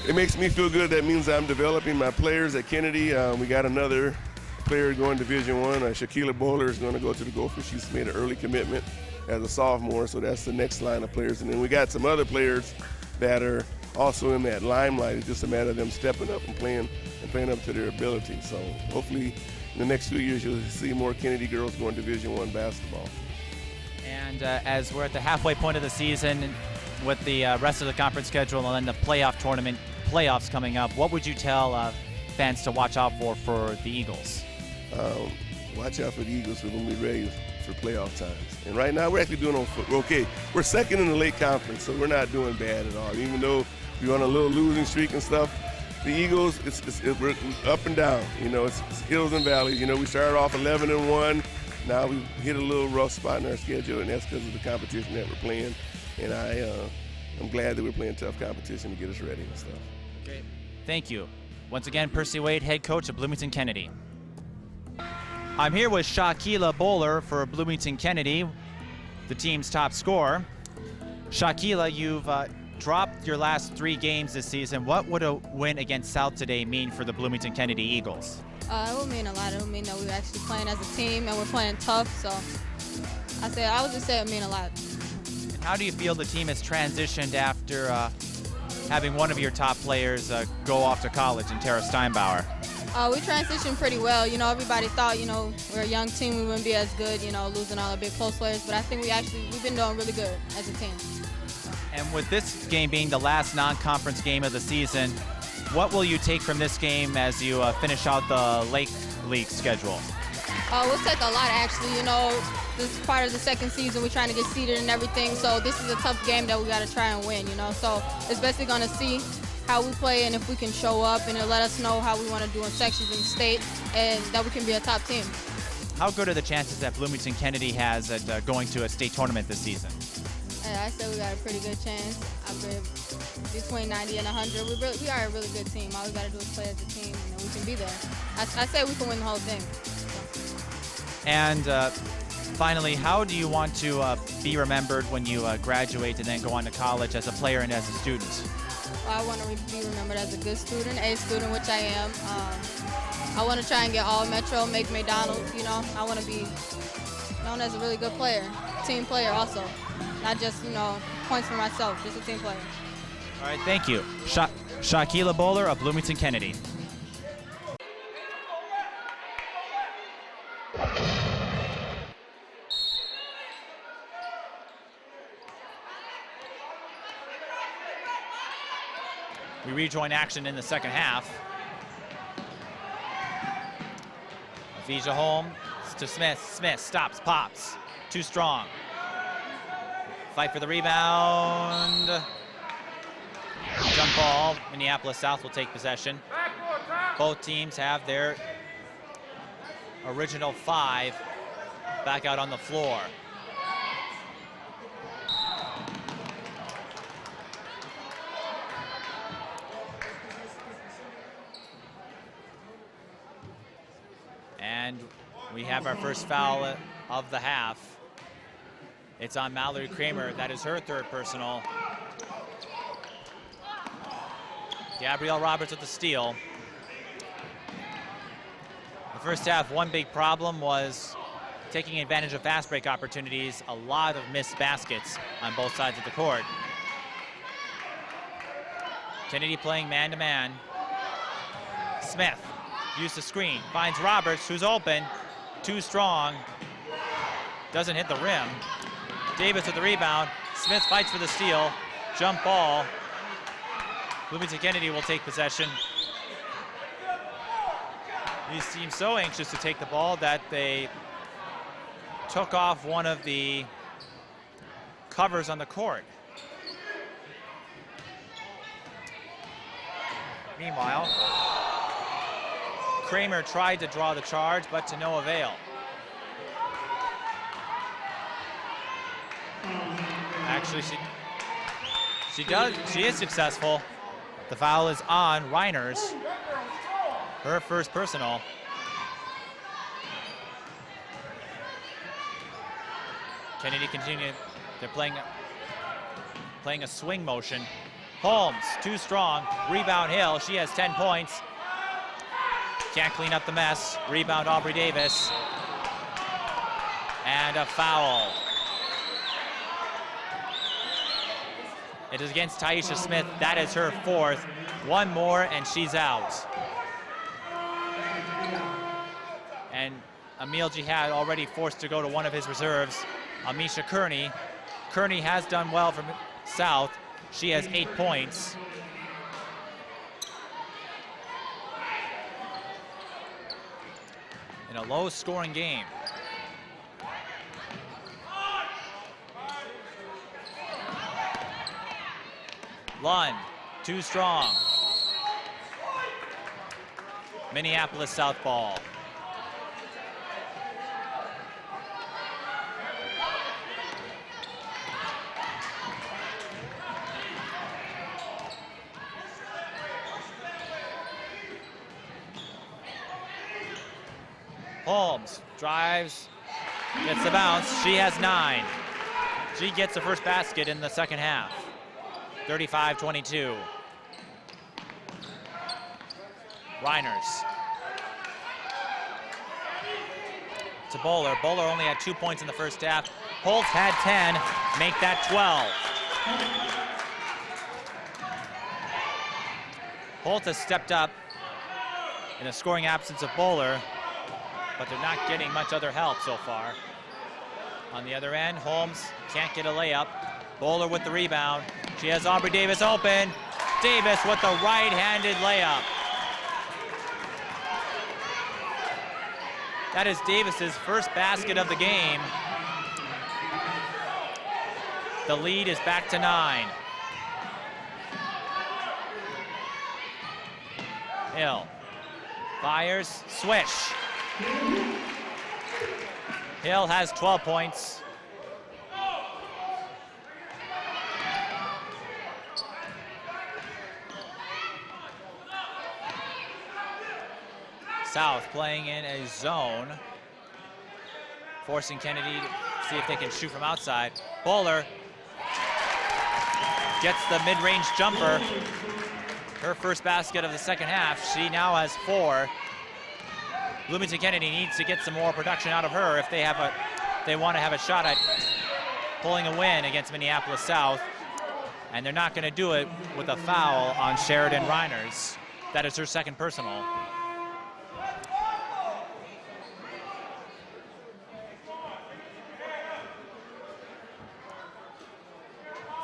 It makes me feel good. That means I'm developing my players at Kennedy. We got another player going Division I. Shakila Bowler is going to go to the Gophers. She's made an early commitment as a sophomore, so that's the next line of players. And then we got some other players that are also in that limelight. It's just a matter of them stepping up and playing up to their ability. So hopefully in the next 2 years you'll see more Kennedy girls going Division I basketball. And as we're at the halfway point of the season with the rest of the conference schedule and then the playoffs coming up, what would you tell fans to watch out for the Eagles? Watch out for the Eagles when we're ready for playoff times. And right now we're actually doing okay. We're second in the Lake Conference, so we're not doing bad at all. Even though we're on a little losing streak and stuff, the Eagles, we're up and down. You know, it's hills and valleys. You know, we started off 11-1. Now we hit a little rough spot in our schedule, and that's because of the competition that we're playing. And I'm glad that we're playing tough competition to get us ready and stuff. Okay. Thank you. Once again, Percy Wade, head coach of Bloomington Kennedy. I'm here with Shakila Bowler for Bloomington Kennedy, the team's top scorer. Shakila, you've dropped your last 3 games this season. What would a win against South today mean for the Bloomington Kennedy Eagles? It would mean a lot. It would mean that we're actually playing as a team and we're playing tough. So I would just say it would mean a lot. How do you feel the team has transitioned after having one of your top players go off to college in Tara Steinbauer? We transitioned pretty well. You know, everybody thought, you know, we're a young team, we wouldn't be as good, you know, losing all our big post players. But I think we've been doing really good as a team. And with this game being the last non-conference game of the season, what will you take from this game as you finish out the Lake League schedule? We'll take a lot, actually. You know, this is part of the second season. We're trying to get seeded and everything. So this is a tough game that we got to try and win, you know. So it's basically going to see how we play and if we can show up, and it'll let us know how we want to do in sections in the state and that we can be a top team. How good are the chances that Bloomington Kennedy has at going to a state tournament this season? I said we got a pretty good chance. I've been between 90 and 100. We are a really good team. All we got to do is play as a team, and we can be there. I say we can win the whole thing. And finally, how do you want to be remembered when you graduate and then go on to college as a player and as a student? Well, I want to be remembered as a good student, A student, which I am. I want to try and get all Metro, make McDonald's, you know. I want to be known as a really good player, team player also. Not just, you know, points for myself, just a team player. All right, thank you. Shaquila Bowler of Bloomington Kennedy. We rejoin action in the second half. Avija home to Smith. Smith stops, pops. Too strong. Fight for the rebound. Jump ball. Minneapolis South will take possession. Both teams have their original 5 back out on the floor. And we have our first foul of the half. It's on Mallory Kramer. That is her 3rd personal. Gabrielle Roberts with the steal. The first half, one big problem was taking advantage of fast break opportunities. A lot of missed baskets on both sides of the court. Kennedy playing man-to-man. Smith, used the screen, finds Roberts, who's open. Too strong. Doesn't hit the rim. Davis with the rebound. Smith fights for the steal. Jump ball. Bloomington Kennedy will take possession. These teams so anxious to take the ball that they took off one of the covers on the court. Meanwhile, Kramer tried to draw the charge, but to no avail. Actually, she is successful. The foul is on Reiners. Her first personal. Kennedy continued. They're playing a swing motion. Holmes, too strong. Rebound Hill. She has 10 points. Can't clean up the mess. Rebound Aubrey Davis. And a foul. It is against Taisha Smith. That is her 4th. One more and she's out. And Emil Jihad already forced to go to one of his reserves. Amisha Kearney. Kearney has done well from South. She has 8 points. In a low-scoring game. Lund, too strong. Minneapolis South ball. Holmes drives, gets the bounce. She has 9. She gets the first basket in the second half. 35-22. Reiners. To Bowler. Bowler only had 2 points in the first half. Holtz had 10, make that 12. Holt has stepped up in the scoring absence of Bowler, but they're not getting much other help so far. On the other end, Holmes can't get a layup. Bowler with the rebound. She has Aubrey Davis open. Davis with the right-handed layup. That is Davis's first basket of the game. The lead is back to 9. Hill fires, swish. Hill has 12 points. South playing in a zone, forcing Kennedy to see if they can shoot from outside. Bowler gets the mid-range jumper. Her first basket of the second half. She now has 4. Bloomington Kennedy needs to get some more production out of her if they want to have a shot at pulling a win against Minneapolis South. And they're not going to do it with a foul on Sheridan Reiners. That is her second personal.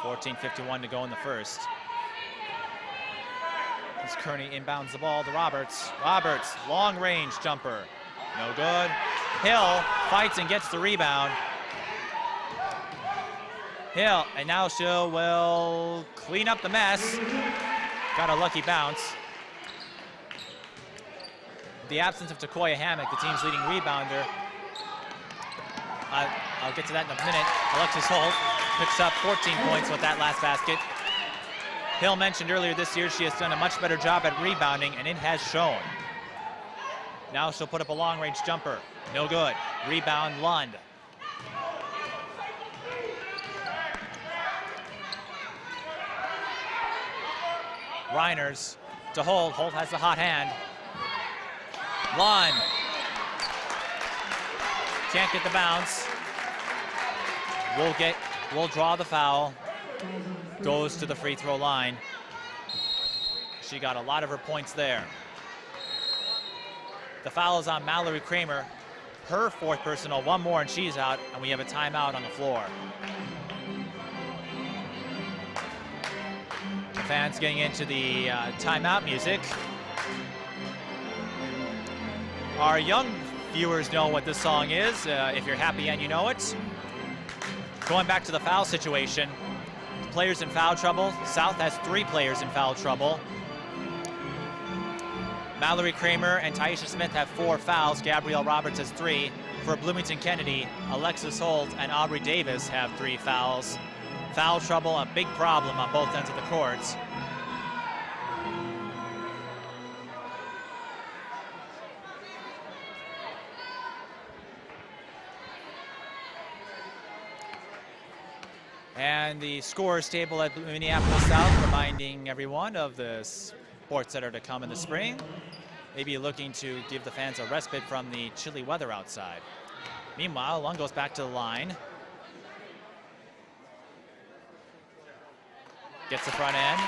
14:51 to go in the first. As Kearney inbounds the ball to Roberts. Roberts, long range jumper. No good. Hill fights and gets the rebound. Hill, and now she will clean up the mess. Got a lucky bounce. The absence of Takoya Hammock, the team's leading rebounder. I'll get to that in a minute. Alexis Holt picks up 14 points with that last basket. Hill mentioned earlier this year she has done a much better job at rebounding, and it has shown. Now she'll put up a long-range jumper. No good. Rebound, Lund. Reiners to Holt. Holt has the hot hand. Lund. Can't get the bounce. We'll draw the foul. Goes to the free throw line. She got a lot of her points there. The foul is on Mallory Kramer. Her fourth personal, one more and she's out, and we have a timeout on the floor. The fans getting into the timeout music. Our young viewers know what this song is, if you're happy and you know it. Going back to the foul situation, players in foul trouble. South has 3 players in foul trouble. Mallory Kramer and Taisha Smith have 4 fouls. Gabrielle Roberts has 3. For Bloomington Kennedy, Alexis Holt and Aubrey Davis have 3 fouls. Foul trouble, a big problem on both ends of the courts. And the scores table at Minneapolis South reminding everyone of the sports that are to come in the spring. Maybe looking to give the fans a respite from the chilly weather outside. Meanwhile, Lund goes back to the line. Gets the front end.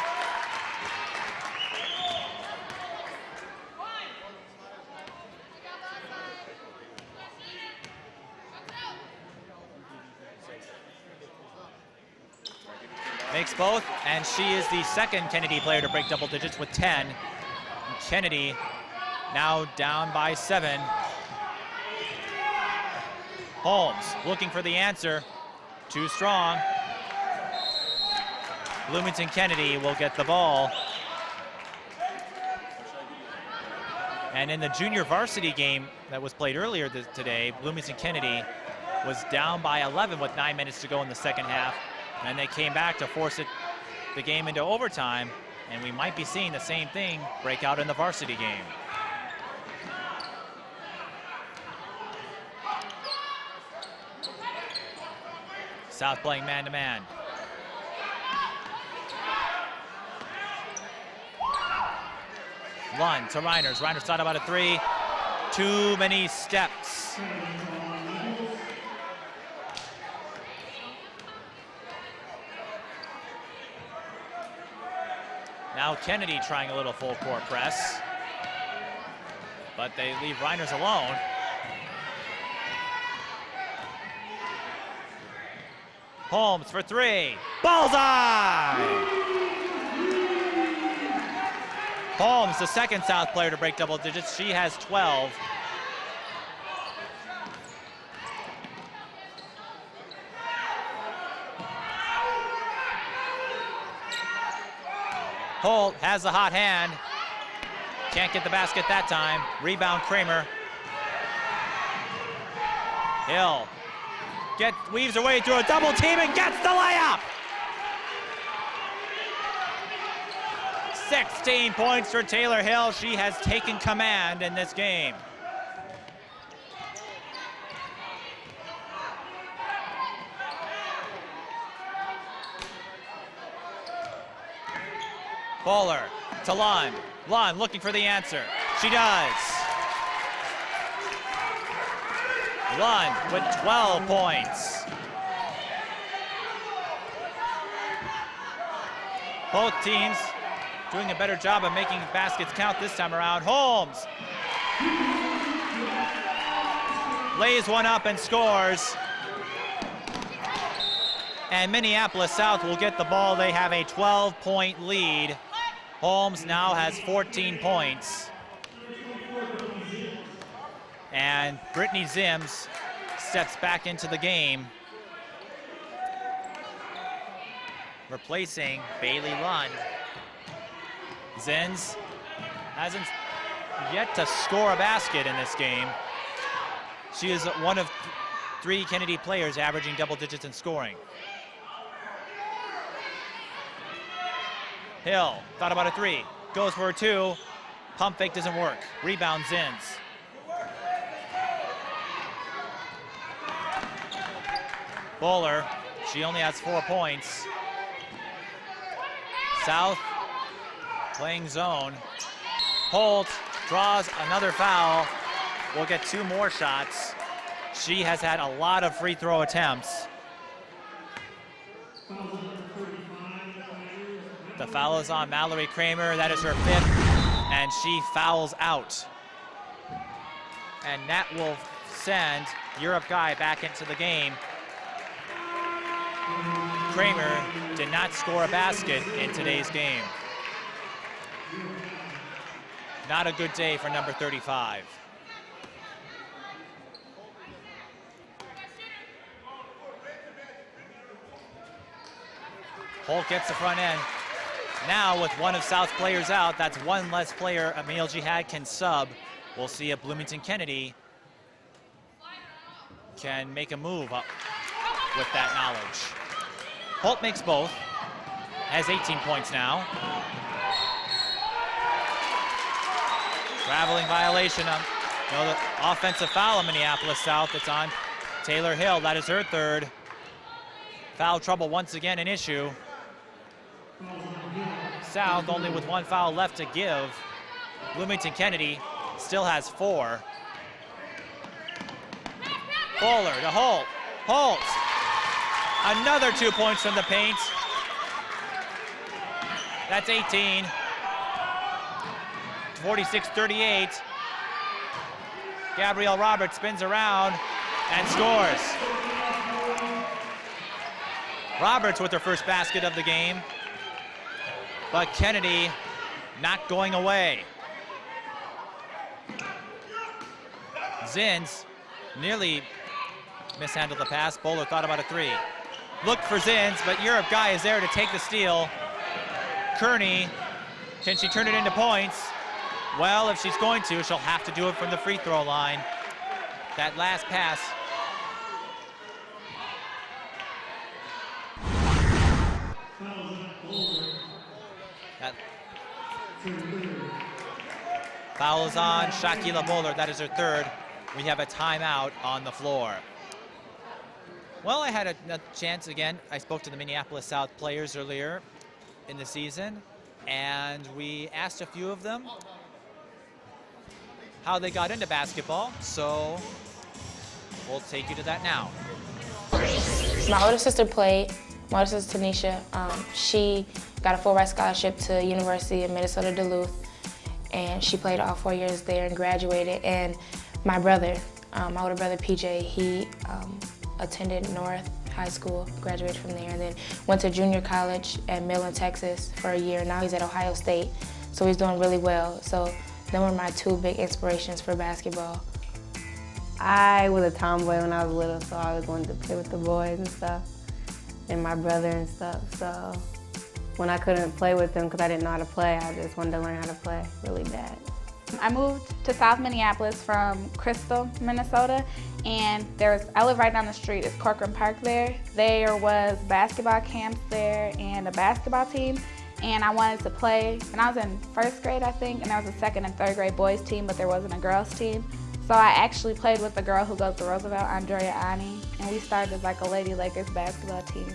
Makes both, and she is the second Kennedy player to break double digits with 10. And Kennedy now down by 7. Holmes looking for the answer. Too strong. Bloomington Kennedy will get the ball. And in the junior varsity game that was played earlier today, Bloomington Kennedy was down by 11 with 9 minutes to go in the second half. And they came back to force the game into overtime, and we might be seeing the same thing break out in the varsity game. South playing man-to-man. Lund to Reiners. Reiners thought about a 3. Too many steps. Now Kennedy trying a little full court press, but they leave Reiners alone. Holmes for three, bullseye! Holmes, the second South player to break double digits. She has 12. Holt has the hot hand. Can't get the basket that time. Rebound Kramer. Hill weaves her way through a double team and gets the layup. 16 points for Tayler Hill. She has taken command in this game. Bowler to Lund. Lund looking for the answer. She does. Lund with 12 points. Both teams doing a better job of making baskets count this time around. Holmes lays one up and scores. And Minneapolis South will get the ball. They have a 12-point lead. Holmes now has 14 points. And Brittany Zims steps back into the game, replacing Bailey Lund. Zims hasn't yet to score a basket in this game. She is one of 3 Kennedy players averaging double digits in scoring. Hill thought about a 3, goes for a 2. Pump fake doesn't work. Rebound Zims. Bowler, she only has 4 points. South playing zone. Holt draws another foul. We'll get 2 more shots. She has had a lot of free throw attempts. The foul is on Mallory Kramer. That is her 5th, and she fouls out. And that will send Europe Guy back into the game. Kramer did not score a basket in today's game. Not a good day for number 35. Holt gets the front end. Now with one of South's players out, that's one less player Emil Jihad can sub. We'll see if Bloomington Kennedy can make a move up with that knowledge. Holt makes both, has 18 points now. Traveling violation of the offensive foul in Minneapolis South. It's on Tayler Hill. That is her 3rd. Foul trouble once again an issue. South only with 1 foul left to give. Bloomington Kennedy still has 4. Bowler to Holt. Holt. Another 2 points from the paint. That's 18. 46-38. Gabrielle Roberts spins around and scores. Roberts with her first basket of the game. But Kennedy not going away. Zins nearly mishandled the pass. Bowler thought about a 3. Looked for Zins, but Europe Guy is there to take the steal. Kearney, can she turn it into points? Well, if she's going to, she'll have to do it from the free throw line. That last pass. Foul is on Shakila Bowler. That is her 3rd. We have a timeout on the floor. Well, I had a chance again. I spoke to the Minneapolis South players earlier in the season, and we asked a few of them how they got into basketball. So we'll take you to that now. My older sister played, My older sister, Tanisha, she got a full ride scholarship to University of Minnesota Duluth, and she played all 4 years there and graduated. And my brother, my older brother PJ, he attended North High School, graduated from there, and then went to junior college at Midland, Texas for a year. Now he's at Ohio State, so he's doing really well. So them were my two big inspirations for basketball. I was a tomboy when I was little, so I always wanted to play with the boys and stuff, and my brother and stuff. So when I couldn't play with them because I didn't know how to play, I just wanted to learn how to play really bad. I moved to South Minneapolis from Crystal, Minnesota, and I live right down the street. It's Corcoran Park there. There was basketball camps there and a basketball team, and I wanted to play. And I was in first grade, I think, and there was a second and third grade boys team, but there wasn't a girls team. So I actually played with the girl who goes to Roosevelt, Andrea Ani, and we started like a Lady Lakers basketball team,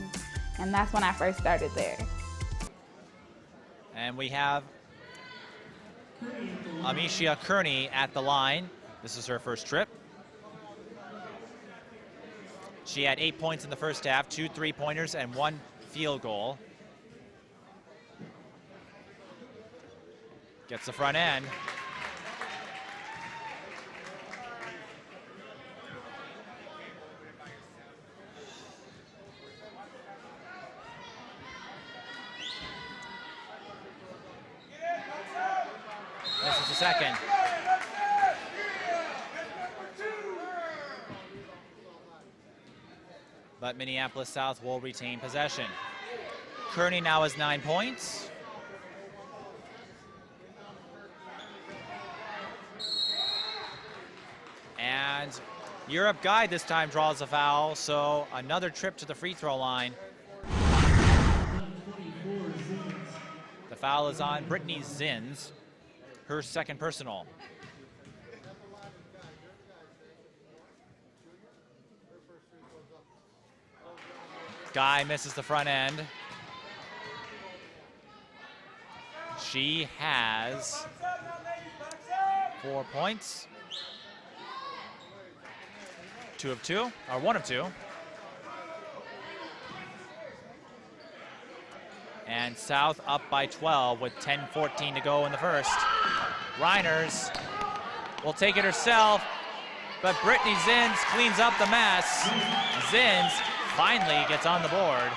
and that's when I first started there. And we have Amisha Kearney at the line. This is her first trip. She had 8 points in the first half, 2 3-pointers and 1 field goal. Gets the front end. This is the second. But Minneapolis South will retain possession. Kearney now has 9 points. And Europe Guide this time draws a foul, so another trip to the free throw line. The foul is on Brittany Zins, her second personal. Guy misses the front end. She has 4 points. 2 of 2, or 1 of 2. And South up by 12 with 10:14 to go in the first. Reiners will take it herself, but Brittany Zins cleans up the mess. Zins finally gets on the board.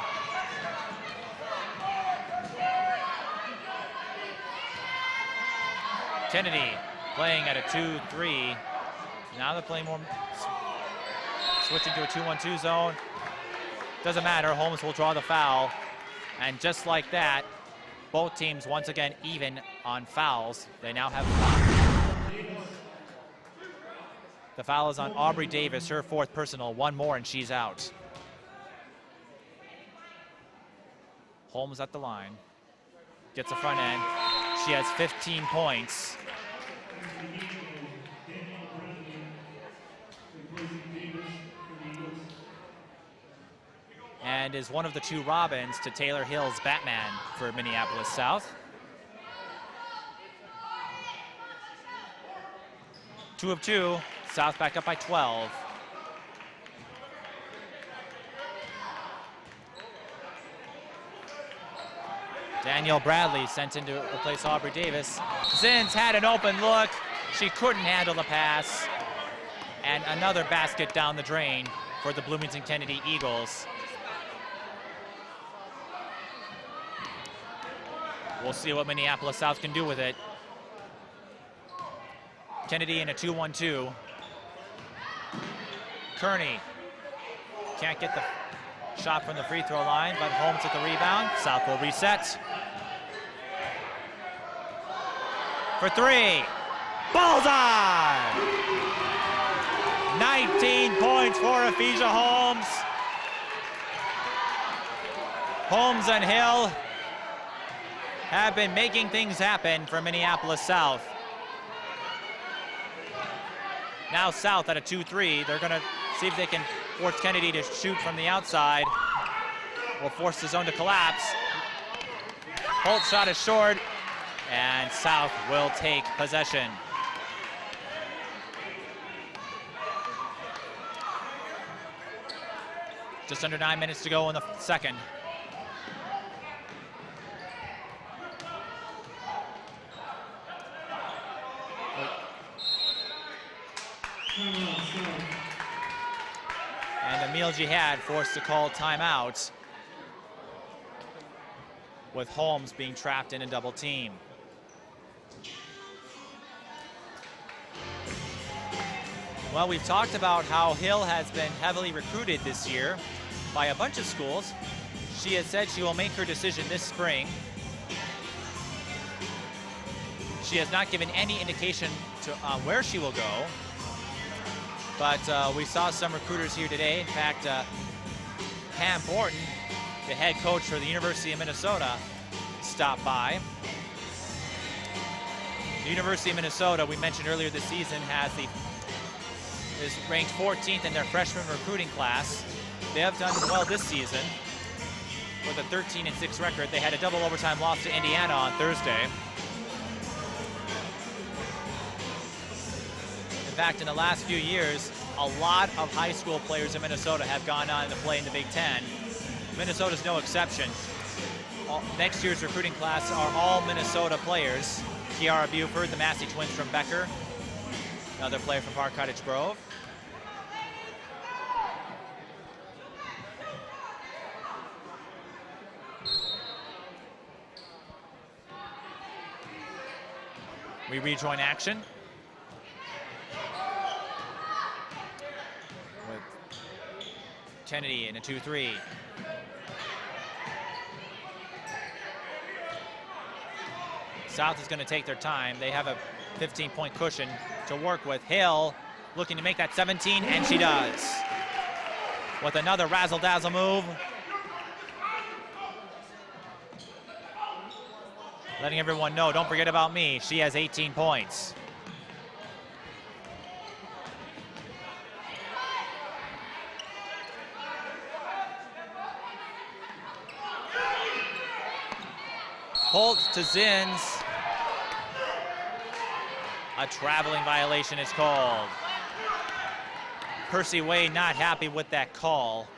Kennedy playing at a 2-3. Now they're playing more, switching to a 2-1-2 zone. Doesn't matter, Holmes will draw the foul. And just like that, both teams once again even on fouls. They now have 5. The foul is on Aubrey Davis, her 4th personal. 1 more and she's out. Holmes at the line, gets the front end. She has 15 points. And is one of the 2 Robins to Tayler Hill's Batman for Minneapolis South. 2 of 2, South back up by 12. Danielle Bradley sent in to replace Aubrey Davis. Zins had an open look. She couldn't handle the pass. And another basket down the drain for the Bloomington Kennedy Eagles. We'll see what Minneapolis South can do with it. Kennedy in a 2-1-2. Kearney can't get the shot from the free throw line, but Holmes at the rebound. South will reset. For 3. Bullseye! 19 points for Ephesia Holmes. Holmes and Hill have been making things happen for Minneapolis South. Now South at a 2-3. They're gonna see if they can force Kennedy to shoot from the outside or force the zone to collapse. Holt's shot is short, and South will take possession. Just under 9 minutes to go in the second. Emil Jihad forced to call timeout, with Holmes being trapped in a double team. Well, we've talked about how Hill has been heavily recruited this year by a bunch of schools. She has said she will make her decision this spring. She has not given any indication on where she will go, but we saw some recruiters here today. In fact, Pam Borton, the head coach for the University of Minnesota, stopped by. The University of Minnesota, we mentioned earlier this season, is ranked 14th in their freshman recruiting class. They have done well this season with a 13-6 record. They had a double overtime loss to Indiana on Thursday. In fact, in the last few years, a lot of high school players in Minnesota have gone on to play in the Big Ten. Minnesota's no exception. Next year's recruiting class are all Minnesota players. Kiara Buford, the Massey twins from Becker, another player from Park Cottage Grove. We rejoin action with Kennedy in a 2-3. South is going to take their time. They have a 15-point cushion to work with. Hill looking to make that 17, and she does. With another razzle-dazzle move. Letting everyone know, don't forget about me. She has 18 points. Holt to Zins. A traveling violation is called. Percy Wade not happy with that call.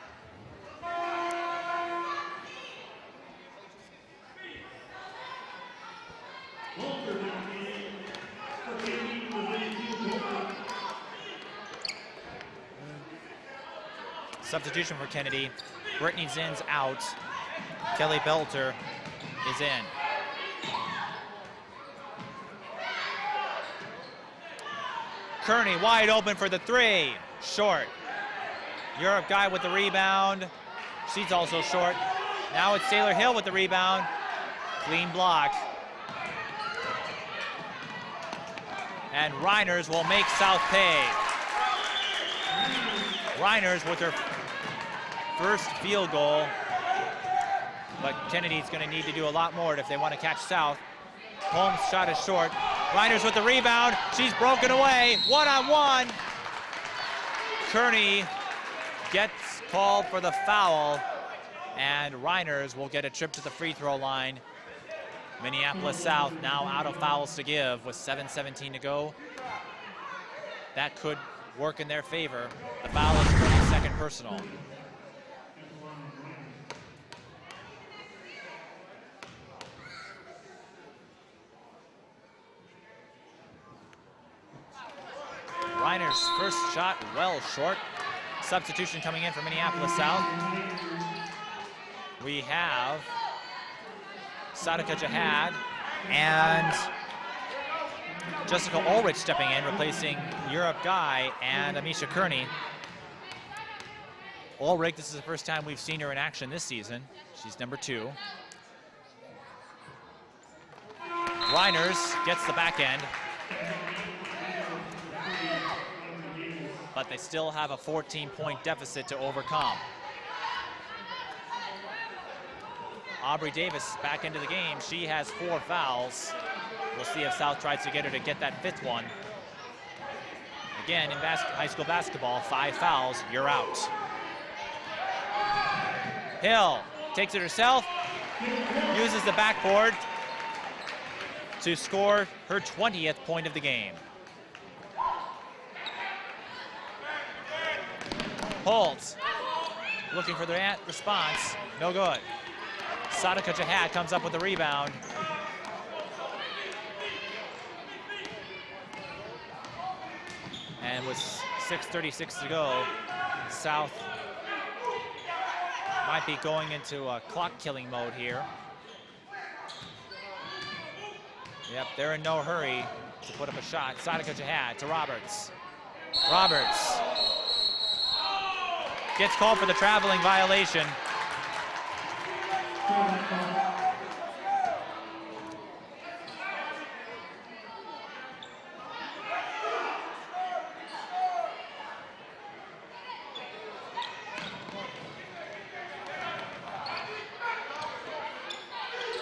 Substitution for Kennedy. Brittany Zinn's out. Kelly Belter is in. Kearney wide open for the three. Short. Europe guy with the rebound. She's also short. Now it's Tayler Hill with the rebound. Clean block. And Reiners will make South pay. Reiners with her first field goal. But Kennedy's going to need to do a lot more if they want to catch South. Holmes' shot is short. Reiners with the rebound. She's broken away. One-on-one. Kearney gets called for the foul, and Reiners will get a trip to the free throw line. Minneapolis South now out of fouls to give with 7:17 to go. That could work in their favor. The foul is Kearney's second personal. Reiner's first shot well short. Substitution coming in for Minneapolis South. We have Sadika Jihad and Jessica Ulrich stepping in, replacing Europe Guy and Amisha Kearney. Ulrich, this is the first time we've seen her in action this season. She's number 2. Reiners gets the back end, but they still have a 14-point deficit to overcome. Aubrey Davis back into the game. She has 4 fouls. We'll see if South tries to get her to get that 5th one. Again, in high school basketball, 5 fouls, you're out. Hill takes it herself, uses the backboard to score her 20th point of the game. Holt looking for the response, no good. Sadika Jihad comes up with the rebound. And with 6:36 to go, South might be going into clock-killing mode here. Yep, they're in no hurry to put up a shot. Sadika Jihad to Roberts. Roberts gets called for the traveling violation.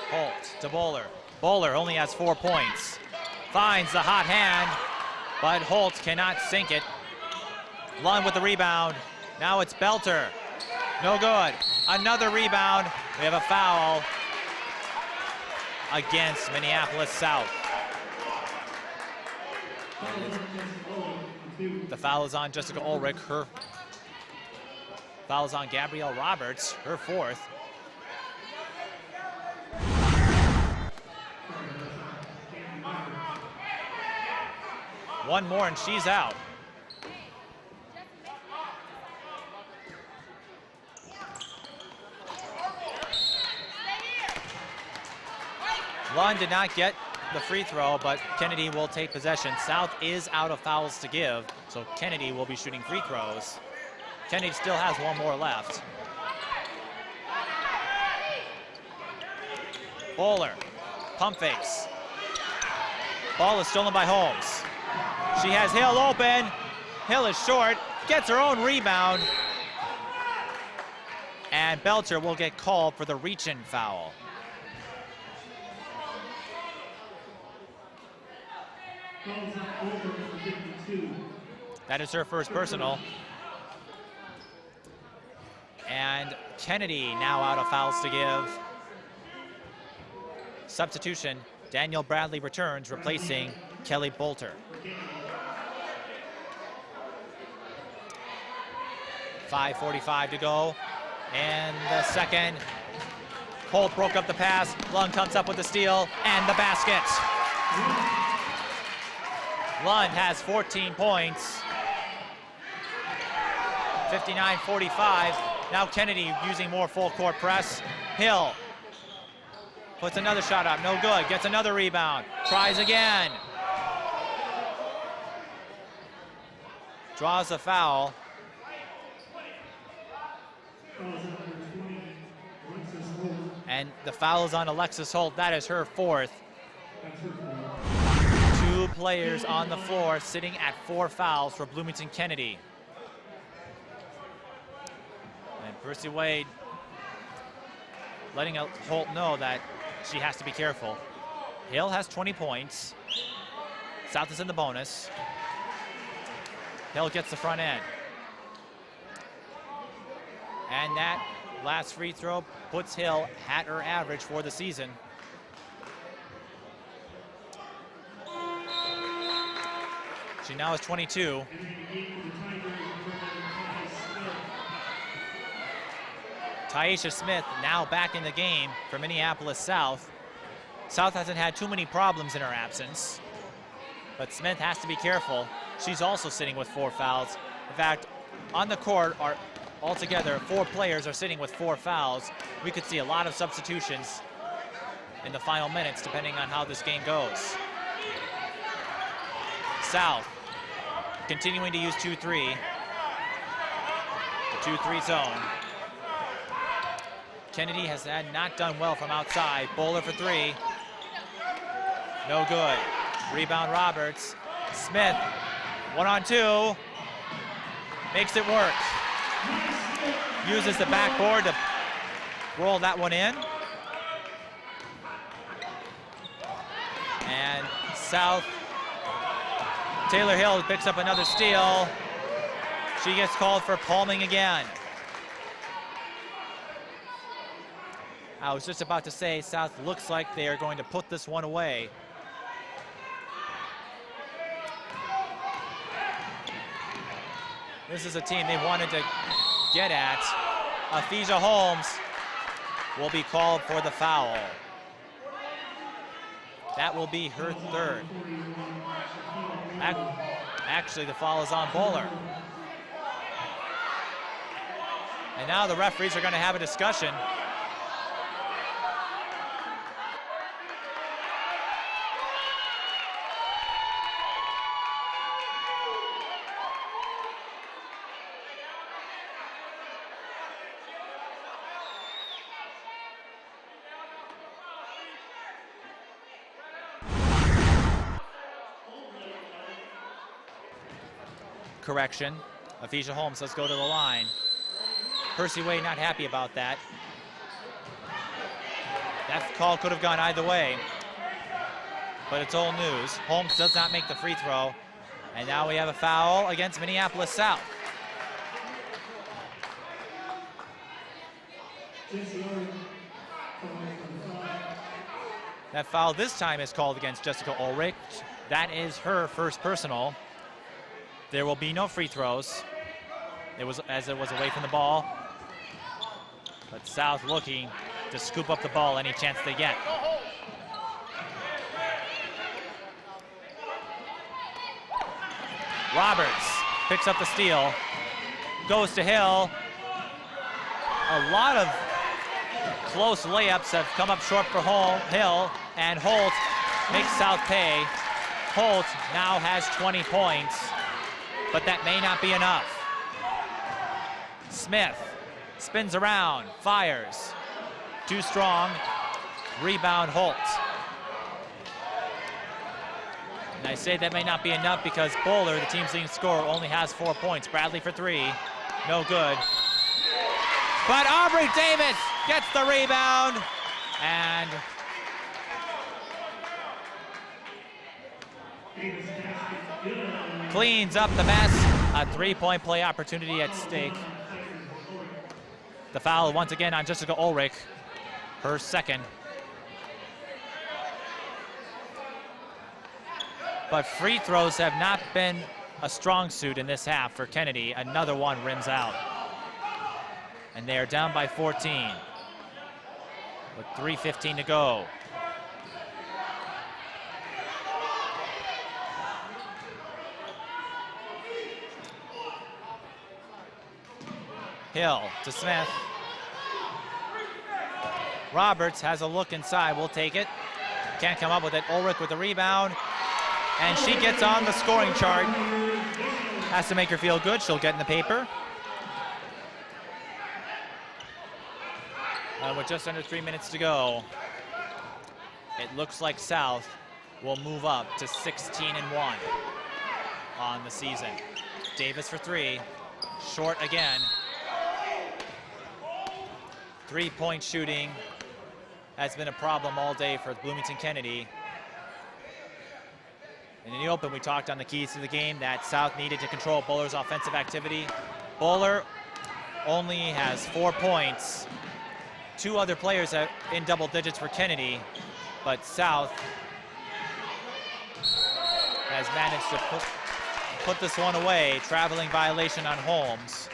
Holt to Bowler. Bowler only has 4 points. Finds the hot hand, but Holt cannot sink it. Lund with the rebound. Now it's Belter. No good. Another rebound. We have a foul against Minneapolis South. The foul is on Jessica Ulrich. Her foul is on Gabrielle Roberts, her 4th. One more and she's out. Lund did not get the free throw, but Kennedy will take possession. South is out of fouls to give, so Kennedy will be shooting free throws. Kennedy still has one more left. Bowler, pump fakes. Ball is stolen by Holmes. She has Hill open. Hill is short, gets her own rebound. And Belter will get called for the reach-in foul. That is her first personal. And Kennedy now out of fouls to give. Substitution, Danielle Bradley returns, replacing Kelly Bolter. 5:45 to go. And the second. Holt broke up the pass. Lund comes up with the steal and the basket. Lund has 14 points. 59-45. Now Kennedy using more full court press. Hill puts another shot up, no good. Gets another rebound, tries again. Draws a foul. And the foul is on Alexis Holt. That is her 4th. 2 players on the floor sitting at 4 fouls for Bloomington Kennedy. And Percy Wade letting Holt know that she has to be careful. Hill has 20 points. South is in the bonus. Hill gets the front end. And that last free throw puts Hill at her average for the season. She now has 22. Taisha Smith now back in the game for Minneapolis South. South hasn't had too many problems in her absence, but Smith has to be careful. She's also sitting with 4 fouls. In fact, on the court are altogether 4 players are sitting with 4 fouls. We could see a lot of substitutions in the final minutes depending on how this game goes. South continuing to use 2-3. The 2-3 zone. Kennedy has not done well from outside. Bowler for 3. No good. Rebound Roberts. Smith, 1-on-2. Makes it work. Uses the backboard to roll that one in. And South, Tayler Hill picks up another steal. She gets called for palming again. I was just about to say South looks like they are going to put this one away. This is a team they wanted to get at. Athija Holmes will be called for the foul. That will be her 3rd. Actually, the foul is on Bowler. And now the referees are going to have a discussion. Correction. Avisha Holmes, let's go to the line. Percy Wade not happy about that. That call could have gone either way, but it's old news. Holmes does not make the free throw, and now we have a foul against Minneapolis South. That foul this time is called against Jessica Ulrich. That is her first personal. There will be no free throws. It was away from the ball. But South looking to scoop up the ball any chance they get. Roberts picks up the steal, goes to Hill. A lot of close layups have come up short for Hill, and Holt makes South pay. Holt now has 20 points, but that may not be enough. Smith spins around, fires. Too strong. Rebound Holt. And I say that may not be enough because Bowler, the team's leading scorer, only has 4 points. Bradley for 3. No good. But Aubrey Davis gets the rebound and cleans up the mess. A 3-point play opportunity at stake. The foul once again on Jessica Ulrich, her second. But free throws have not been a strong suit in this half for Kennedy. Another one rims out. And they are down by 14 with 3:15 to go. Hill to Smith. Roberts has a look inside, will take it. Can't come up with it. Ulrich with the rebound. And she gets on the scoring chart. Has to make her feel good. She'll get in the paper. With just under 3 minutes to go, it looks like South will move up to 16-1 on the season. Davis for 3, short again. 3-point shooting has been a problem all day for Bloomington Kennedy. And in the open, we talked on the keys to the game that South needed to control Bowler's offensive activity. Bowler only has 4 points. 2 other players are in double digits for Kennedy, but South has managed to put this one away. Traveling violation on Holmes.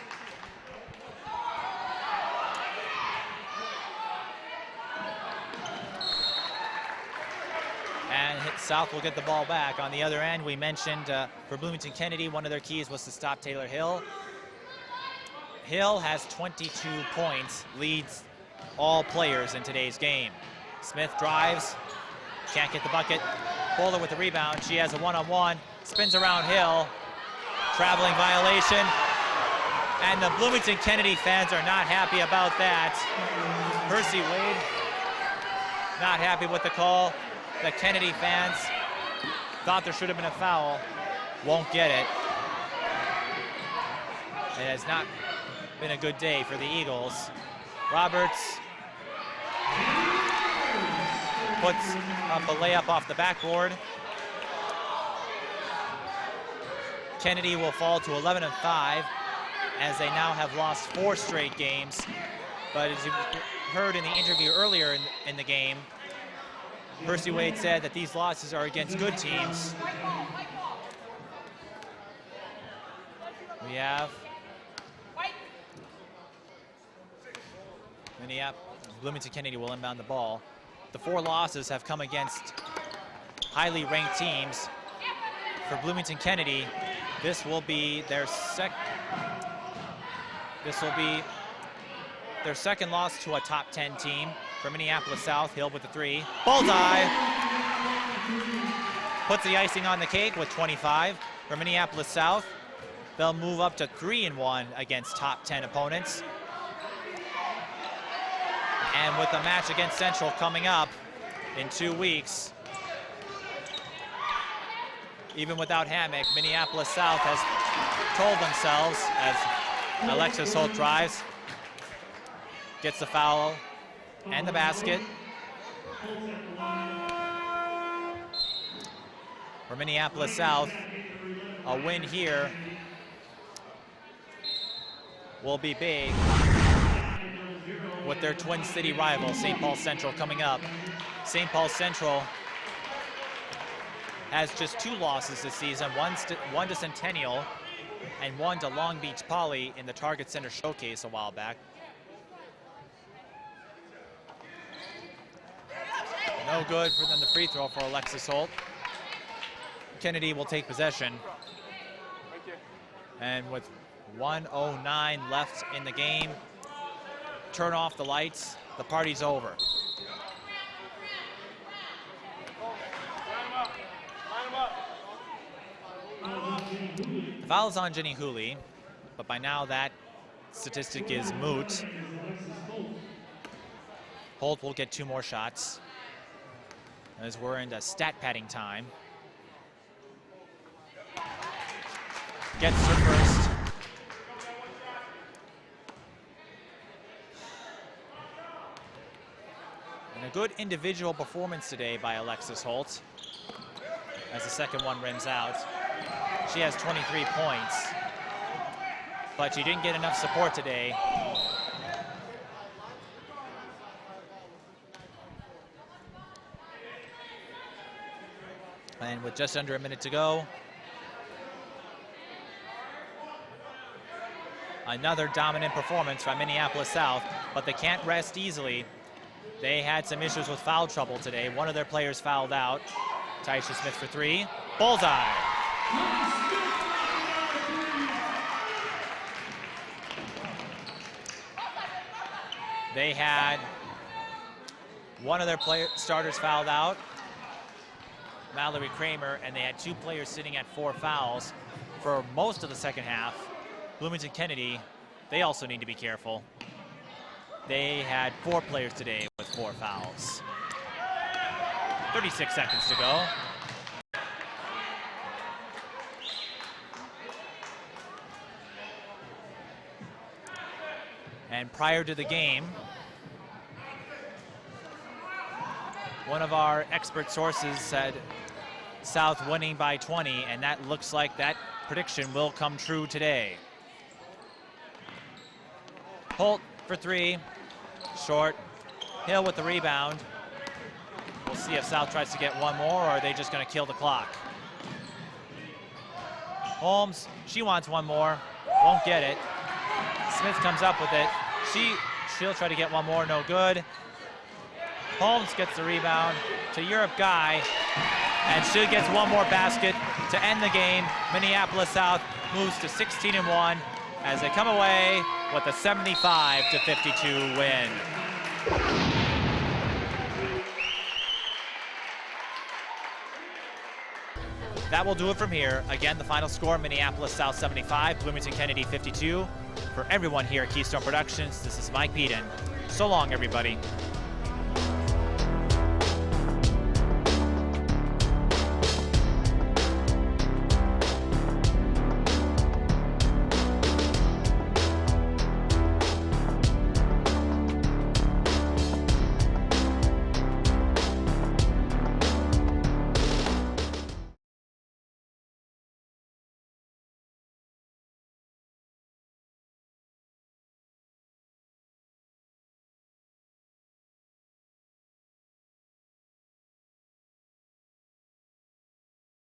And South will get the ball back. On the other end, we mentioned for Bloomington Kennedy, one of their keys was to stop Tayler Hill. Hill has 22 points, leads all players in today's game. Smith drives, can't get the bucket. Bowler with the rebound. She has a one-on-one, spins around Hill. Traveling violation. And the Bloomington Kennedy fans are not happy about that. Percy Wade not happy with the call. The Kennedy fans thought there should have been a foul. Won't get it. It has not been a good day for the Eagles. Roberts puts up a layup off the backboard. Kennedy will fall to 11-5 as they now have lost 4 straight games. But as you heard in the interview earlier in the game, Percy Wade said that these losses are against good teams. We have Bloomington Kennedy will inbound the ball. The 4 losses have come against highly ranked teams. For Bloomington Kennedy, this will be their their second loss to a top 10 team. For Minneapolis South, Hill with the 3. Bullseye! Puts the icing on the cake with 25. For Minneapolis South, they'll move up to 3-1 against top 10 opponents. And with the match against Central coming up in 2 weeks, even without Hammock, Minneapolis South has told themselves, as Alexis Holt drives, gets the foul and the basket. For Minneapolis South, a win here will be big with their Twin City rival, St. Paul Central, coming up. St. Paul Central has just 2 losses this season, one to Centennial and one to Long Beach Poly in the Target Center Showcase a while back. No good for them, the free throw for Alexis Holt. Kennedy will take possession. And with 1:09 left in the game, turn off the lights, the party's over. The foul is on Jenny Hooley, but by now that statistic is moot. Holt will get 2 more shots as we're into stat padding time. Gets her first. And a good individual performance today by Alexis Holt as the second one rims out. She has 23 points, but she didn't get enough support today. And with just under a minute to go, another dominant performance by Minneapolis South, but they can't rest easily. They had some issues with foul trouble today. One of their players fouled out. Taisha Smith for 3. Bullseye! They had one of their starters fouled out, Mallory Kramer, and they had 2 players sitting at 4 fouls for most of the second half. Bloomington Kennedy, they also need to be careful. They had 4 players today with 4 fouls. 36 seconds to go. And prior to the game, one of our expert sources said South winning by 20, and that looks like that prediction will come true today. Holt for 3, short. Hill with the rebound. We'll see if South tries to get one more, or are they just going to kill the clock. Holmes, she wants one more, won't get it. Smith comes up with it. She'll try to get one more, no good. Holmes gets the rebound to Europe Guy, and she gets one more basket to end the game. Minneapolis South moves to 16-1 as they come away with a 75-52 win. That will do it from here. Again, the final score, Minneapolis South 75, Bloomington Kennedy 52. For everyone here at Keystone Productions, this is Mike Peden. So long, everybody.